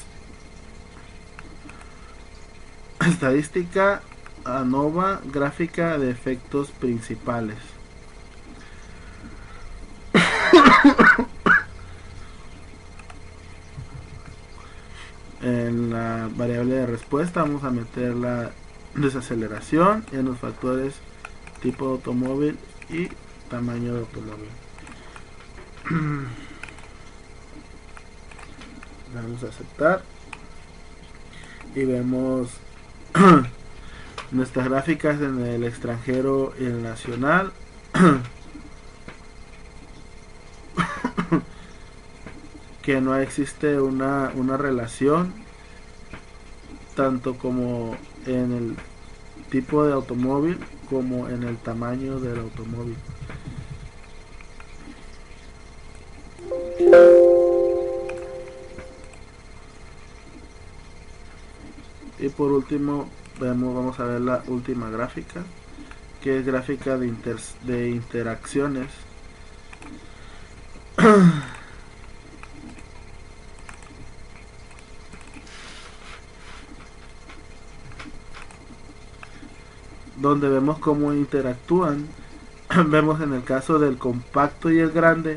[SPEAKER 1] estadística ANOVA, gráfica de efectos principales. En la variable de respuesta vamos a meter la desaceleración en los factores tipo de automóvil y tamaño de automóvil. Vamos a aceptar y vemos nuestras gráficas en el extranjero y el nacional. Que no existe una relación tanto como en el tipo de automóvil como en el tamaño del automóvil. Y por último vamos a ver la última gráfica, que es gráfica de interacciones. donde vemos cómo interactúan. Vemos en el caso del compacto y el grande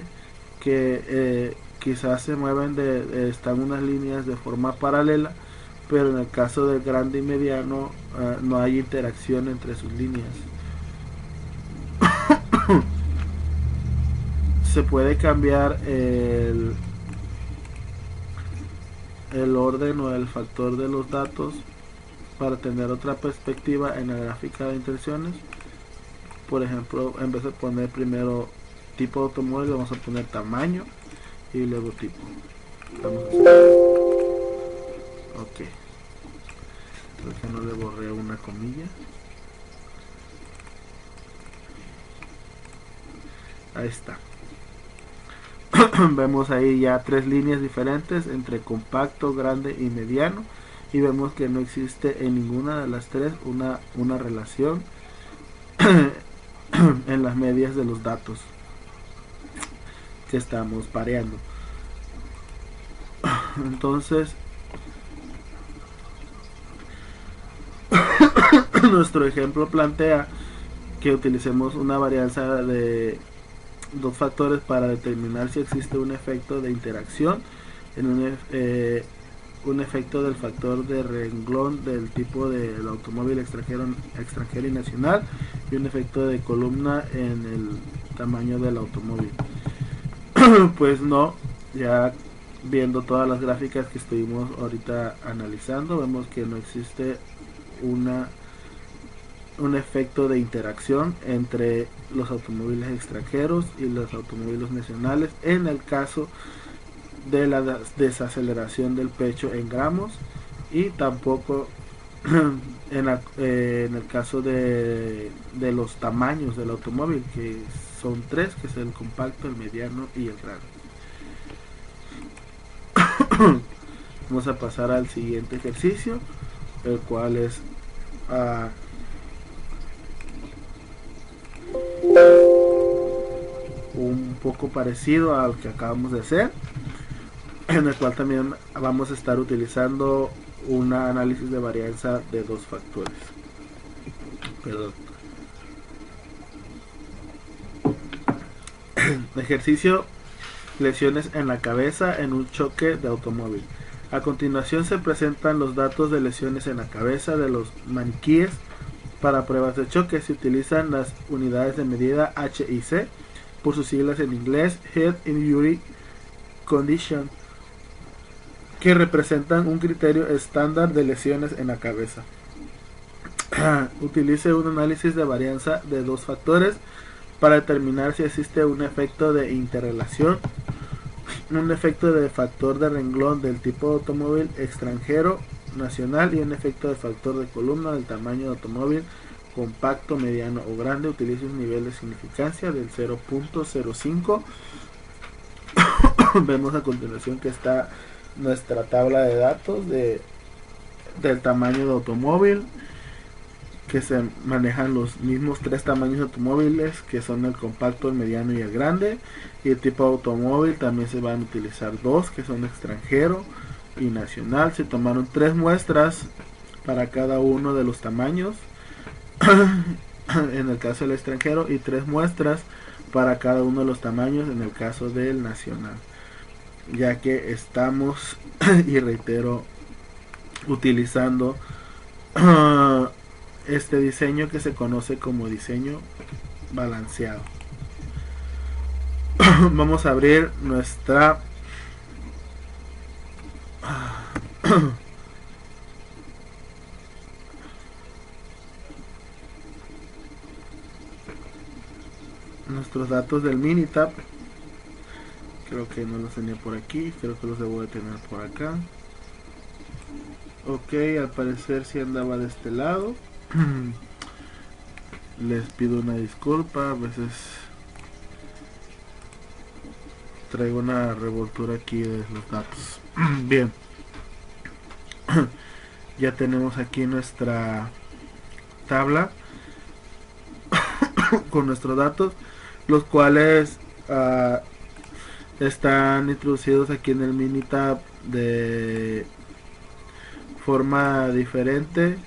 [SPEAKER 1] que quizás se mueven están unas líneas de forma paralela, pero en el caso del grande y mediano no hay interacción entre sus líneas. Se puede cambiar el orden o el factor de los datos para tener otra perspectiva en la gráfica de intenciones. Por ejemplo, en vez de poner primero tipo de automóvil, vamos a poner tamaño y luego tipo. Vamos a hacer. Ok, creo que no le borré una comilla. Ahí está. Vemos ahí ya tres líneas diferentes entre compacto, grande y mediano, y vemos que no existe en ninguna de las tres una relación en las medias de los datos que estamos pareando. Entonces nuestro ejemplo plantea que utilicemos una varianza de dos factores para determinar si existe un efecto de interacción en un efecto del factor de renglón del tipo del automóvil extranjero y nacional, y un efecto de columna en el tamaño del automóvil. Pues no, ya viendo todas las gráficas que estuvimos ahorita analizando, vemos que no existe un efecto de interacción entre los automóviles extranjeros y los automóviles nacionales en el caso de la desaceleración del pecho en gramos, y tampoco en el caso de los tamaños del automóvil, que son tres, que es el compacto, el mediano y el grande. Vamos a pasar al siguiente ejercicio, el cual es un poco parecido al que acabamos de hacer, en el cual también vamos a estar utilizando un análisis de varianza de dos factores. Perdón. Ejercicio: lesiones en la cabeza en un choque de automóvil. A continuación se presentan los datos de lesiones en la cabeza de los maniquíes. Para pruebas de choque se utilizan las unidades de medida H y C, por sus siglas en inglés Head Injury Condition, que representan un criterio estándar de lesiones en la cabeza. Utilice un análisis de varianza de dos factores para determinar si existe un efecto de interrelación, un efecto de factor de renglón del tipo de automóvil extranjero, nacional, y un efecto de factor de columna del tamaño de automóvil compacto, mediano o grande. Utilice un nivel de significancia del 0.05. Vemos a continuación que está nuestra tabla de datos del tamaño de automóvil, que se manejan los mismos tres tamaños de automóviles, que son el compacto, el mediano y el grande, y el tipo de automóvil también se van a utilizar dos, que son extranjero y nacional. Se tomaron tres muestras para cada uno de los tamaños en el caso del extranjero, y tres muestras para cada uno de los tamaños en el caso del nacional, ya que estamos y reitero utilizando este diseño que se conoce como diseño balanceado. Vamos a abrir nuestra nuestros datos del Minitab. Creo que no los tenía por aquí, creo que los debo de tener por acá. Ok, al parecer sí andaba de este lado. Les pido una disculpa, a veces traigo una revoltura aquí de los datos. Bien, ya tenemos aquí nuestra tabla con nuestros datos, los cuales están introducidos aquí en el Minitab de forma diferente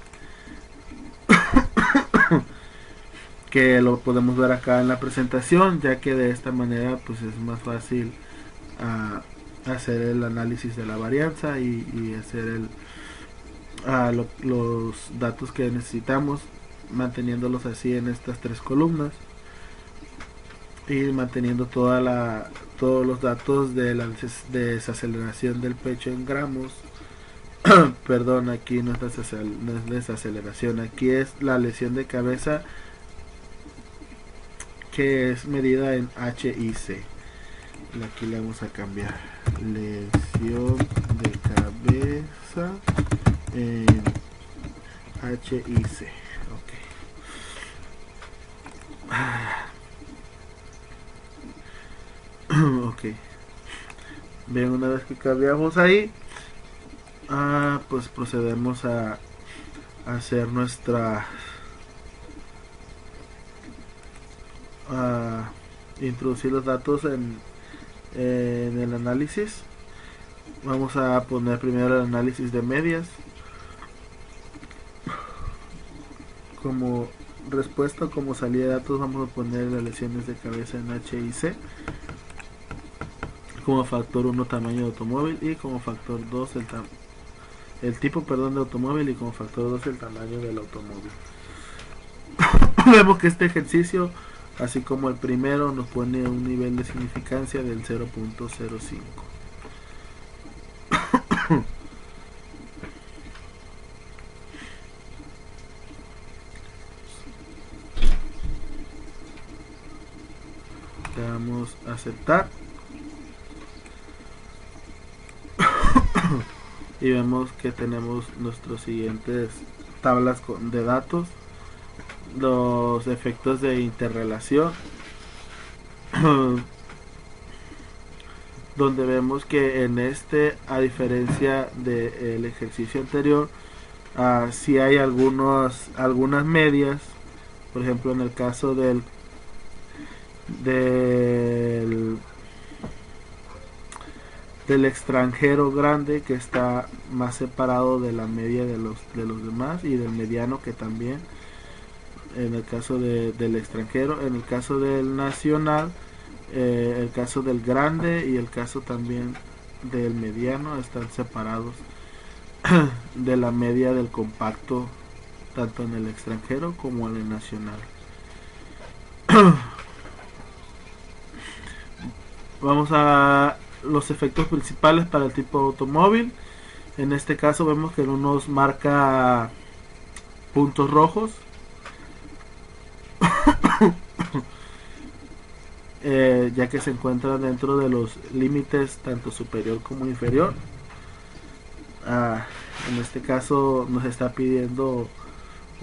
[SPEAKER 1] que lo podemos ver acá en la presentación, ya que de esta manera pues es más fácil hacer el análisis de la varianza y hacer los datos que necesitamos, manteniéndolos así en estas tres columnas y manteniendo todos los datos de la desaceleración del pecho en gramos. Perdón, aquí no es desaceleración, aquí es la lesión de cabeza, que es medida en HIC. Aquí le vamos a cambiar lesión de cabeza en HIC. Ok. Bien, una vez que cambiamos ahí, pues procedemos a hacer a introducir los datos en el análisis. Vamos a poner primero el análisis de medias. Como respuesta, como salida de datos, vamos a poner las lesiones de cabeza en HIC. Como factor 1 tamaño de automóvil y como factor 2 el tipo de automóvil, y como factor 2 el tamaño del automóvil. Vemos que este ejercicio, así como el primero, nos pone un nivel de significancia del 0.05. Le damos a aceptar y vemos que tenemos nuestros siguientes tablas de datos, los efectos de interrelación, donde vemos que en a diferencia del ejercicio anterior, si hay algunas medias. Por ejemplo, en el caso del extranjero grande, que está más separado de la media de los demás, y del mediano, que también, en el caso del extranjero. En el caso del nacional, el caso del grande y el caso también del mediano están separados de la media del compacto, tanto en el extranjero como en el nacional. Vamos a los efectos principales para el tipo de automóvil. En este caso vemos que no nos marca puntos rojos, ya que se encuentra dentro de los límites tanto superior como inferior. En este caso nos está pidiendo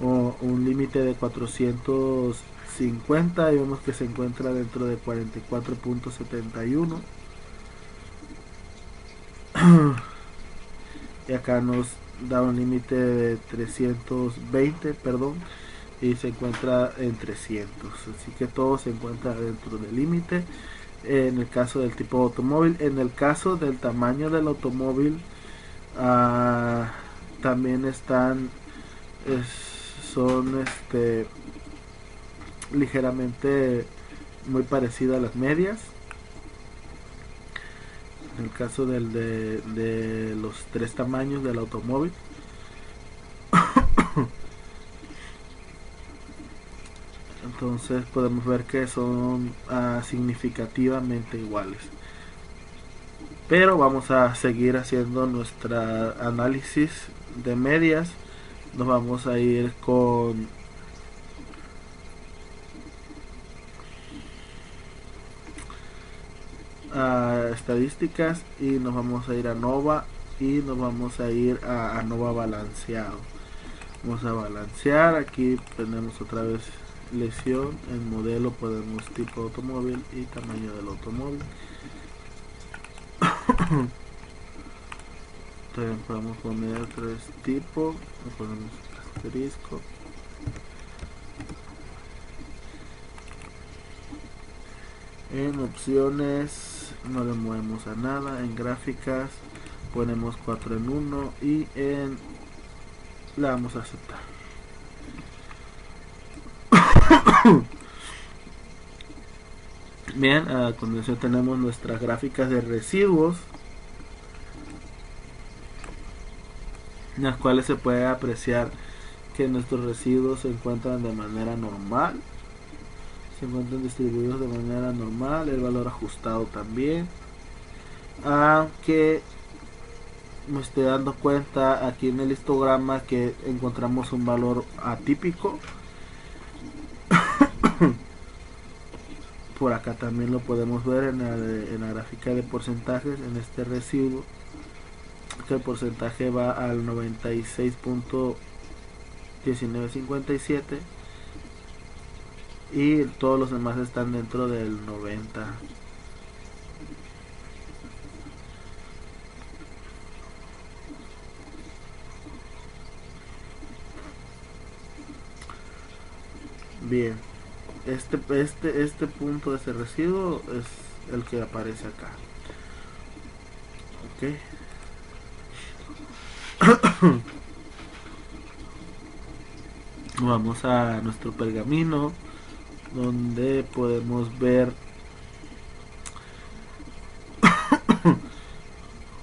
[SPEAKER 1] un límite de 450 y vemos que se encuentra dentro de 44.71. Y acá nos da un límite de 320, perdón, y se encuentra en 300, así que todo se encuentra dentro del límite. En el caso del tipo de automóvil, en el caso del tamaño del automóvil, también son ligeramente muy parecidas a las medias. En el caso de los tres tamaños del automóvil, entonces podemos ver que son significativamente iguales. Pero vamos a seguir haciendo nuestro análisis de medias. Nos vamos a ir con estadísticas y nos vamos a ir a Nova y nos vamos a ir a Nova balanceado. Vamos a balancear. Aquí tenemos otra vez lesión. En modelo podemos tipo de automóvil y tamaño del automóvil. También podemos poner tres tipos, ponemos asterisco. En opciones no le movemos a nada. En gráficas ponemos 4 en 1 y le damos a aceptar. Bien, a continuación tenemos nuestras gráficas de residuos, en las cuales se puede apreciar que nuestros residuos se encuentran de manera normal, se encuentran distribuidos de manera normal, el valor ajustado también, aunque me estoy dando cuenta aquí en el histograma que encontramos un valor atípico. Por acá también lo podemos ver en la gráfica de porcentajes en este residuo, que el porcentaje va al 96.1957 y todos los demás están dentro del 90. Bien, este punto de ese residuo es el que aparece acá. Ok. Vamos a nuestro pergamino, donde podemos ver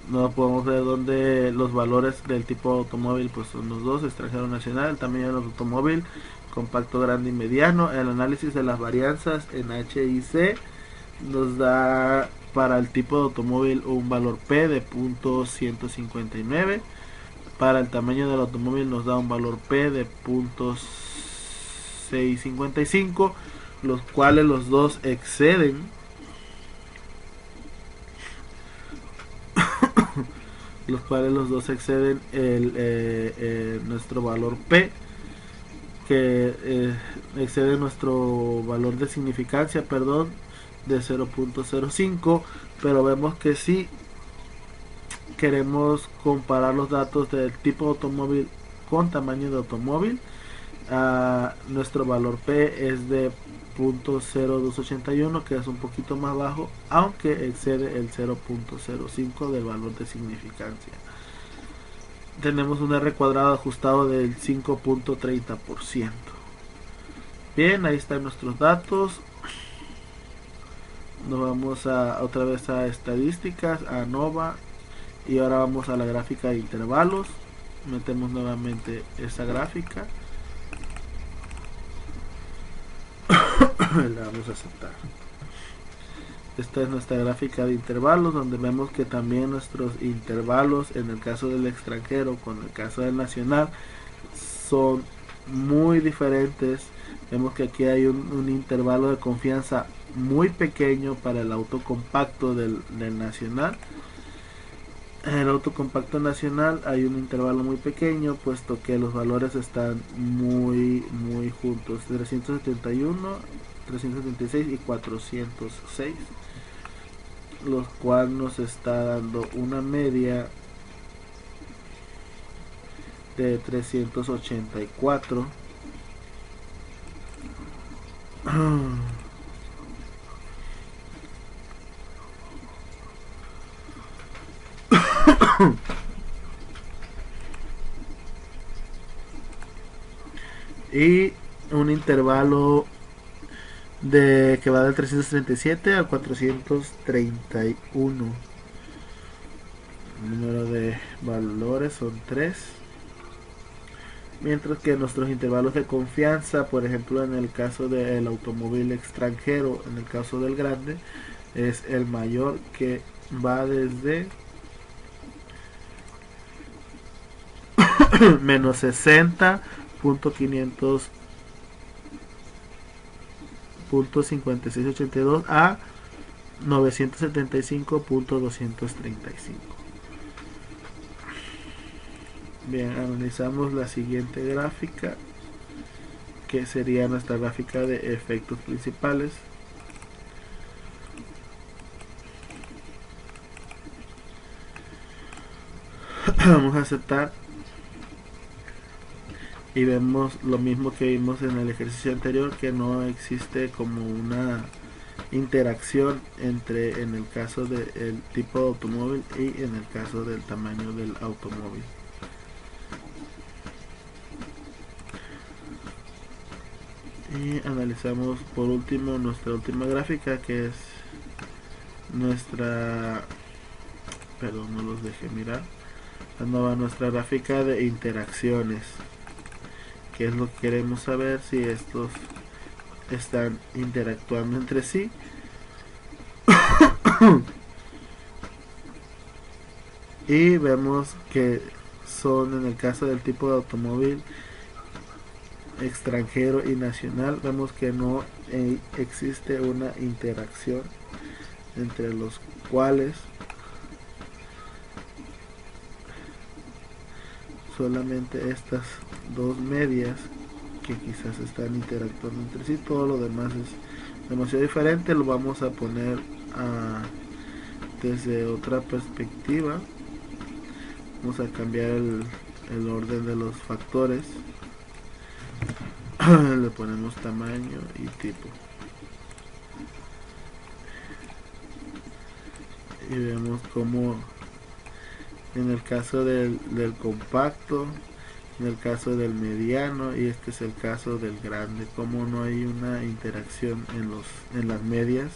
[SPEAKER 1] donde los valores del tipo automóvil pues son los dos: extranjero, nacional, el tamaño del automóvil, compacto, grande y mediano. El análisis de las varianzas en H y C nos da para el tipo de automóvil un valor P de .159. Para el tamaño del automóvil nos da un valor P de .655, los cuales los dos exceden nuestro valor P, que excede nuestro valor de significancia, perdón, de 0.05. Pero vemos que si queremos comparar los datos del tipo de automóvil con tamaño de automóvil, nuestro valor P es de .0281, que es un poquito más bajo, aunque excede el 0.05 del valor de significancia. Tenemos un R cuadrado ajustado del 5.30%. Bien, ahí están nuestros datos. Nos vamos otra vez a estadísticas, a ANOVA, y ahora vamos a la gráfica de intervalos. Metemos nuevamente esa gráfica. La vamos a aceptar. Esta es nuestra gráfica de intervalos, donde vemos que también nuestros intervalos en el caso del extranjero con el caso del nacional son muy diferentes. Vemos que aquí hay un intervalo de confianza muy pequeño para el auto compacto del nacional. En el auto compacto nacional hay un intervalo muy pequeño, puesto que los valores están muy juntos: 371, 376 y 406, los cuales nos está dando una media de 384. Y un intervalo que va del 337 al 431. El número de valores son 3. Mientras que nuestros intervalos de confianza, por ejemplo en el caso del automóvil extranjero, en el caso del grande, es el mayor, que va desde menos 60.500.5682 a 975.235. Bien, analizamos la siguiente gráfica, que sería nuestra gráfica de efectos principales. Vamos a aceptar y vemos lo mismo que vimos en el ejercicio anterior, que no existe como una interacción entre, en el caso del tipo de automóvil y en el caso del tamaño del automóvil. Y analizamos por último nuestra última gráfica, que es nuestra, perdón, no los dejé mirar, nuestra gráfica de interacciones, que es lo que queremos saber, si estos están interactuando entre sí. Y vemos que son, en el caso del tipo de automóvil extranjero y nacional, vemos que no existe una interacción entre los cuales solamente estas dos medias que quizás están interactuando entre sí. Todo lo demás es demasiado diferente. Lo vamos a poner desde otra perspectiva. Vamos a cambiar el orden de los factores. Le ponemos tamaño y tipo. Y vemos como en el caso del compacto, en el caso del mediano, y este es el caso del grande, como no hay una interacción en las medias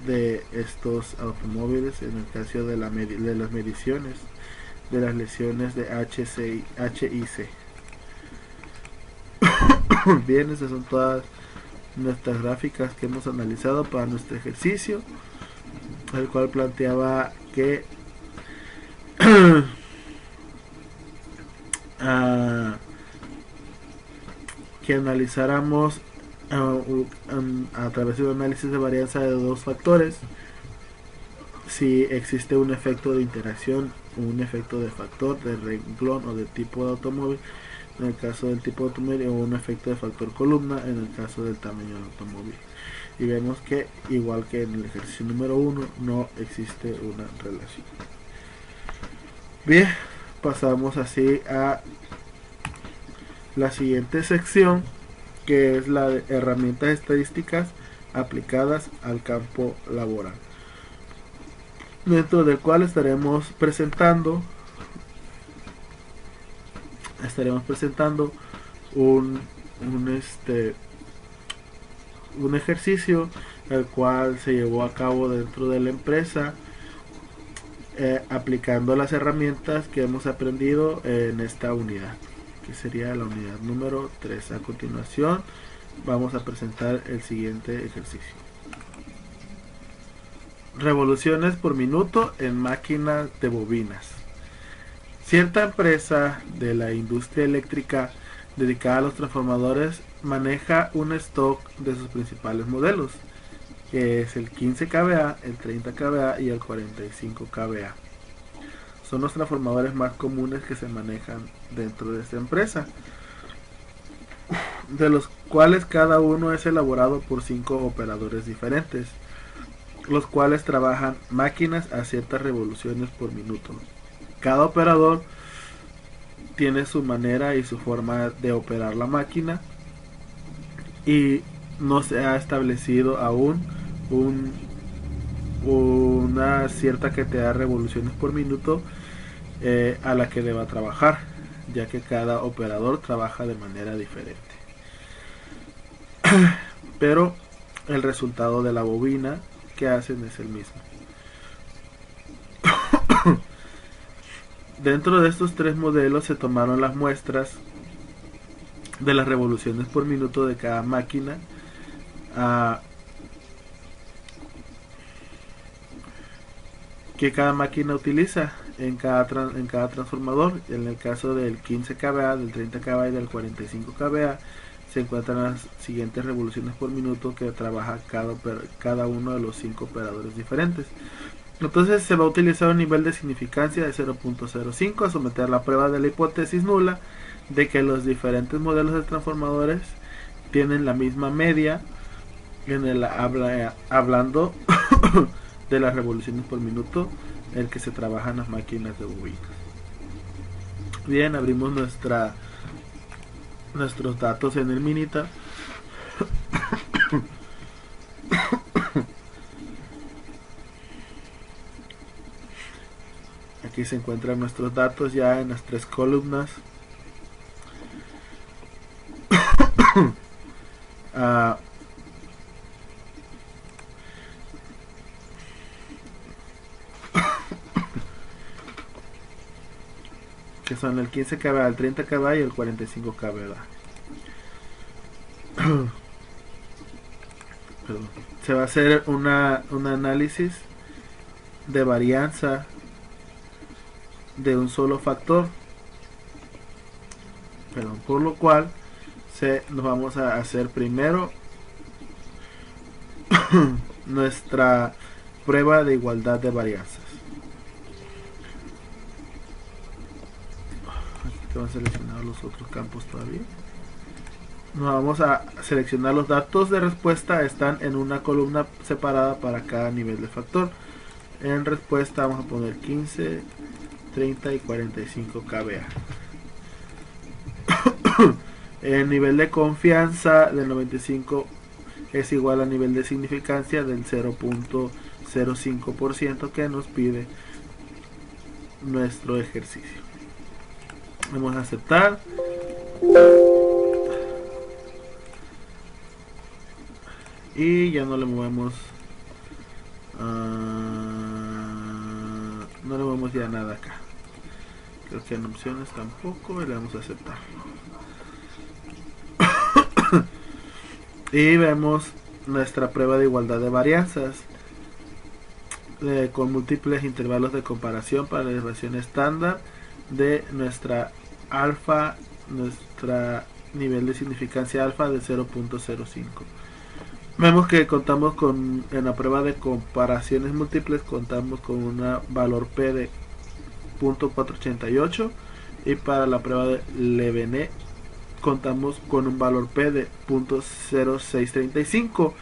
[SPEAKER 1] de estos automóviles. En el caso de las mediciones de las lesiones de H y C. Bien, esas son todas nuestras gráficas que hemos analizado para nuestro ejercicio, el cual planteaba que que analizáramos a través de un análisis de varianza de dos factores si existe un efecto de interacción, un efecto de factor de renglón o de tipo de automóvil en el caso del tipo de automóvil, o un efecto de factor columna en el caso del tamaño del automóvil. Y vemos que, igual que en el ejercicio número 1, no existe una relación. Bien, pasamos así a la siguiente sección, que es la de herramientas estadísticas aplicadas al campo laboral, dentro del cual estaremos presentando un ejercicio el cual se llevó a cabo dentro de la empresa, aplicando las herramientas que hemos aprendido en esta unidad, que sería la unidad número 3. A continuación vamos a presentar el siguiente ejercicio. Revoluciones por minuto en máquinas de bobinas. Cierta empresa de la industria eléctrica dedicada a los transformadores maneja un stock de sus principales modelos, que es el 15 kVA, el 30 kVA y el 45 kVA. Son los transformadores más comunes que se manejan dentro de esta empresa, de los cuales cada uno es elaborado por 5 operadores diferentes, los cuales trabajan máquinas a ciertas revoluciones por minuto. Cada operador tiene su manera y su forma de operar la máquina, y no se ha establecido aún una cierta cantidad de revoluciones por minuto a la que deba trabajar, ya que cada operador trabaja de manera diferente. Pero el resultado de la bobina que hacen es el mismo. Dentro de estos 3 modelos se tomaron las muestras de las revoluciones por minuto de cada máquina que cada máquina utiliza en cada transformador. En el caso del 15 kVA, del 30 kVA y del 45 kVA se encuentran las siguientes revoluciones por minuto que trabaja cada uno de los 5 operadores diferentes. Entonces se va a utilizar un nivel de significancia de 0.05 a someter la prueba de la hipótesis nula de que los diferentes modelos de transformadores tienen la misma media hablando de las revoluciones por minuto en que se trabajan las máquinas de bobinas. Bien, abrimos nuestros datos en el Minitab. Aquí se encuentran nuestros datos ya en las 3 columnas. ah, que son el 15 kVA, el 30 kVA y el 45 kVA. Perdón. Se va a hacer un análisis de varianza de un solo factor, perdón, por lo cual nos vamos a hacer primero nuestra prueba de igualdad de varianzas. Aquí vamos a seleccionar los otros campos todavía. Nos vamos a seleccionar los datos de respuesta, están en una columna separada para cada nivel de factor. En respuesta vamos a poner 15, 30 y 45 kVA. El nivel de confianza del 95 es igual al nivel de significancia del 0.05% que nos pide nuestro ejercicio. Vamos a aceptar. Y ya no le movemos ya nada acá. Creo que en opciones tampoco, y le vamos a aceptar. Y vemos nuestra prueba de igualdad de varianzas con múltiples intervalos de comparación para la elevación estándar de nuestra alfa, nuestra nivel de significancia alfa de 0.05. Vemos que contamos con, en la prueba de comparaciones múltiples, contamos con un valor P de 0.488 y para la prueba de Levené contamos con un valor P de 0.0635,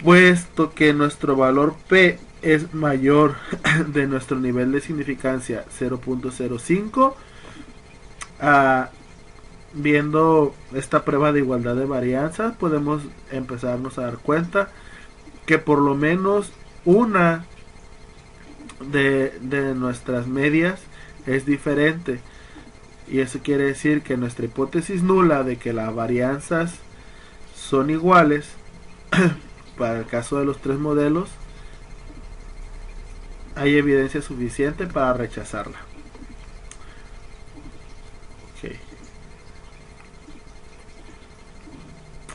[SPEAKER 1] puesto que nuestro valor P es mayor de nuestro nivel de significancia 0.05. Viendo esta prueba de igualdad de varianzas, podemos empezarnos a dar cuenta que por lo menos una de nuestras medias es diferente, y eso quiere decir que nuestra hipótesis nula de que las varianzas son iguales para el caso de los tres modelos, hay evidencia suficiente para rechazarla. Okay.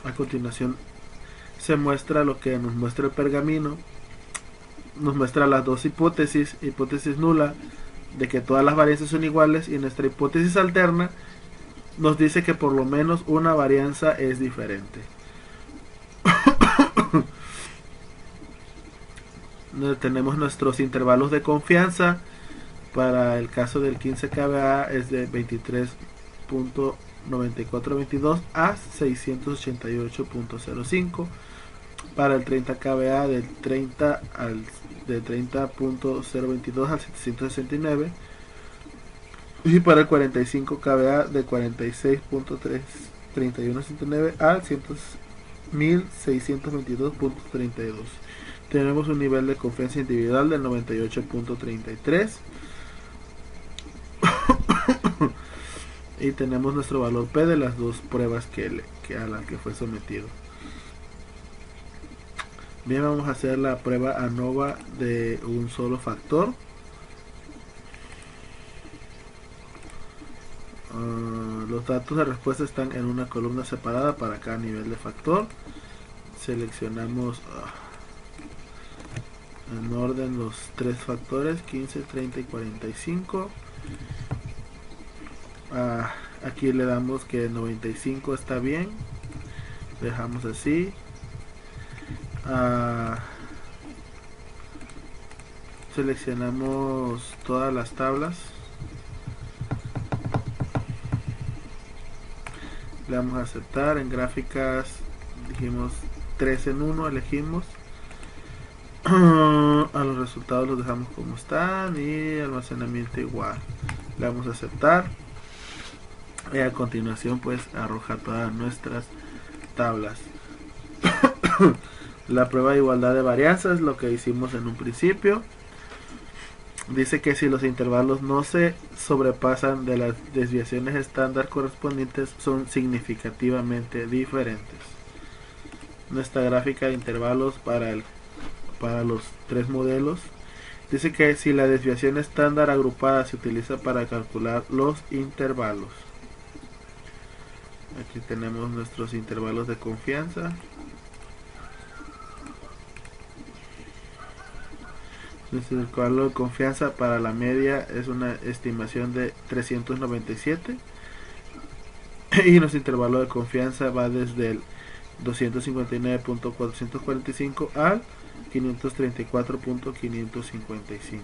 [SPEAKER 1] A continuación se muestra lo que nos muestra el pergamino. Nos muestra las dos hipótesis nula de que todas las varianzas son iguales, y nuestra hipótesis alterna nos dice que por lo menos una varianza es diferente. Tenemos nuestros intervalos de confianza. Para el caso del 15 kVA es de 23.9422 a 688.05. Para el 30 kVA de 30.022 al 769. Y para el 45 kVA de 46.3169 al 1622.32. Tenemos un nivel de confianza individual del 98.33. Y tenemos nuestro valor P de las dos pruebas a las que fue sometido. Bien, vamos a hacer la prueba ANOVA de un solo factor. Los datos de respuesta están en una columna separada para cada nivel de factor. Seleccionamos en orden los tres factores, 15, 30 y 45. Aquí le damos que 95 está bien, dejamos así. Seleccionamos todas las tablas, le damos a aceptar. En gráficas dijimos 3 en 1, elegimos. A los resultados los dejamos como están, y almacenamiento igual, le damos a aceptar. Y a continuación pues arroja todas nuestras tablas. La prueba de igualdad de varianzas, lo que hicimos en un principio. Dice que si los intervalos no se sobrepasan de las desviaciones estándar correspondientes, son significativamente diferentes. Nuestra gráfica de intervalos para los tres modelos dice que si la desviación estándar agrupada se utiliza para calcular los intervalos. Aquí tenemos nuestros intervalos de confianza. Nuestro intervalo de confianza para la media es una estimación de 397 y nuestro intervalo de confianza va desde el 259.445 al 534.555.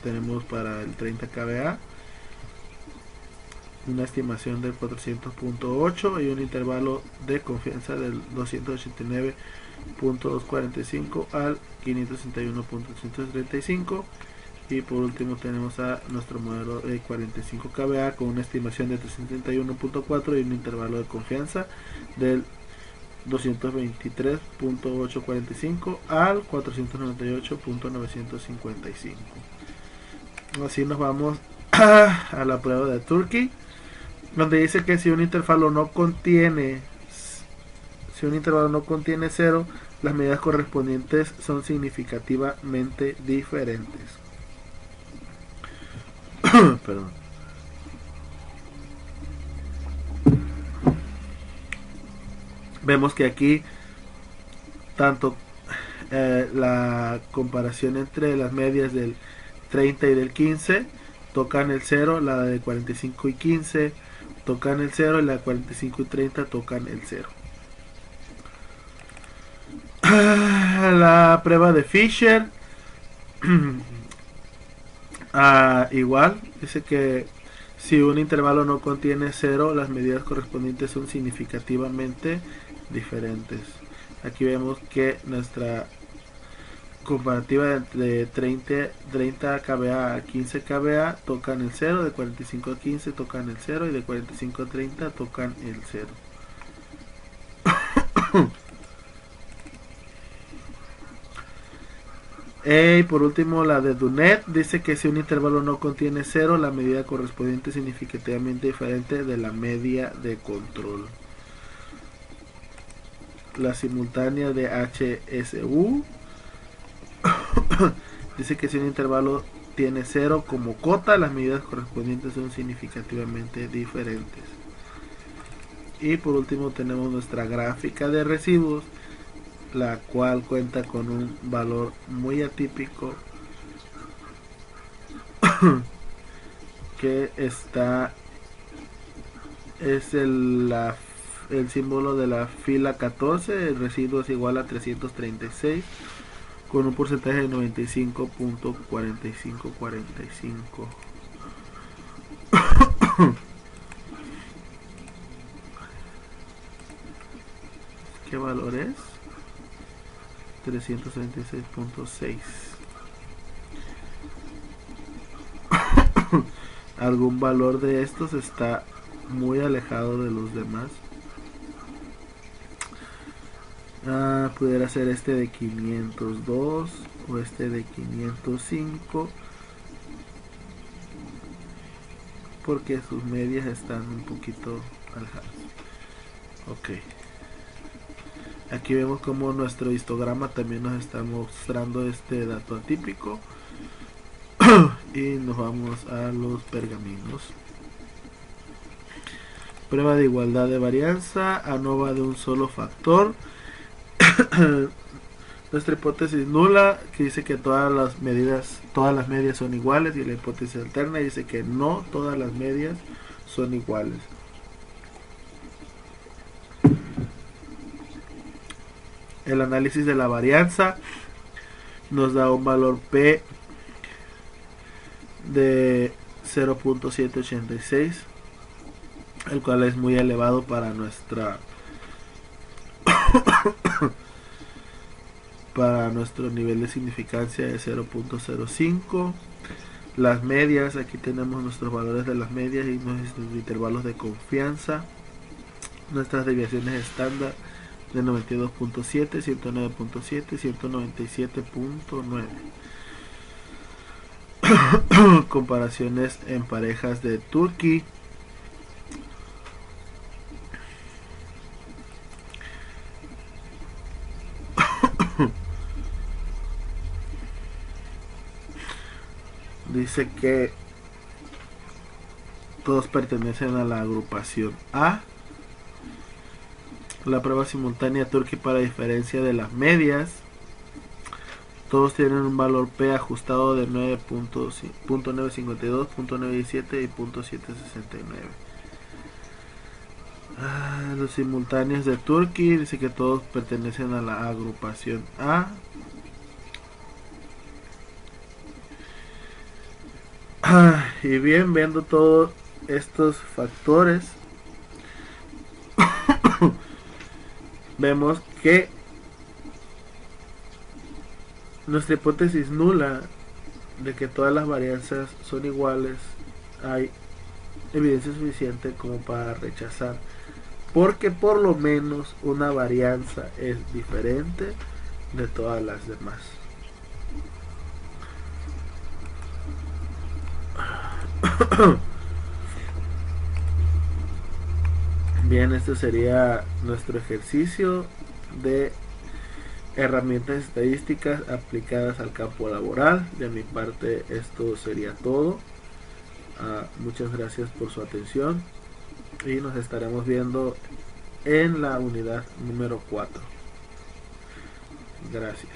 [SPEAKER 1] Tenemos para el 30 kVA una estimación del 400.8 y un intervalo de confianza del 289.245 al 561.335. Y por último tenemos a nuestro modelo de 45 kVA con una estimación de 331.4 y un intervalo de confianza del 223.845 al 498.955. Así nos vamos a la prueba de Turkey, donde dice que si un intervalo no contiene 0, las medidas correspondientes son significativamente diferentes. Perdón. Vemos que aquí tanto la comparación entre las medias del 30 y del 15 tocan el 0, la de 45 y 15 tocan el 0 y la de 45 y 30 tocan el 0. La prueba de Fisher igual, dice que si un intervalo no contiene 0, las medidas correspondientes son significativamente diferentes. Aquí vemos que nuestra comparativa de 30 kVA a 15 kVA tocan el 0, de 45 a 15 tocan el 0 y de 45 a 30 tocan el 0. Y por último la de Dunet dice que si un intervalo no contiene 0, la medida correspondiente es significativamente diferente de la media de control. La simultánea de HSU dice que si un intervalo tiene 0 como cota, las medidas correspondientes son significativamente diferentes. Y por último tenemos nuestra gráfica de residuos, la cual cuenta con un valor muy atípico que es el símbolo de la fila 14. El residuo es igual a 336 con un porcentaje de 95.4545. ¿Qué valor es? 336.6. Algún valor de estos está muy alejado de los demás. Pudiera ser este de 502 o este de 505, porque sus medias están un poquito alejadas. Ok. Aquí vemos como nuestro histograma también nos está mostrando este dato atípico. Y nos vamos a los pergaminos. Prueba de igualdad de varianza, ANOVA de un solo factor. Nuestra hipótesis nula, que dice que todas las medias son iguales, y la hipótesis alterna dice que no todas las medias son iguales. El análisis de la varianza nos da un valor P de 0.786, el cual es muy elevado para nuestro nivel de significancia de 0.05. Las medias, aquí tenemos nuestros valores de las medias y nuestros intervalos de confianza. Nuestras desviaciones estándar de 92.7, 109.7, 197.9. Comparaciones en parejas de Turkey. Dice que todos pertenecen a la agrupación A. La prueba simultánea Turkey para diferencia de las medias. Todos tienen un valor P ajustado de 9.952, 9.17 y 0.769. Los simultáneos de Turkey dice que todos pertenecen a la agrupación A. Y bien, viendo todos estos factores, vemos que nuestra hipótesis nula de que todas las varianzas son iguales, hay evidencia suficiente como para rechazar, porque por lo menos una varianza es diferente de todas las demás. Bien, este sería nuestro ejercicio de herramientas estadísticas aplicadas al campo laboral. De mi parte esto sería todo. Muchas gracias por su atención y nos estaremos viendo en la unidad número 4. Gracias.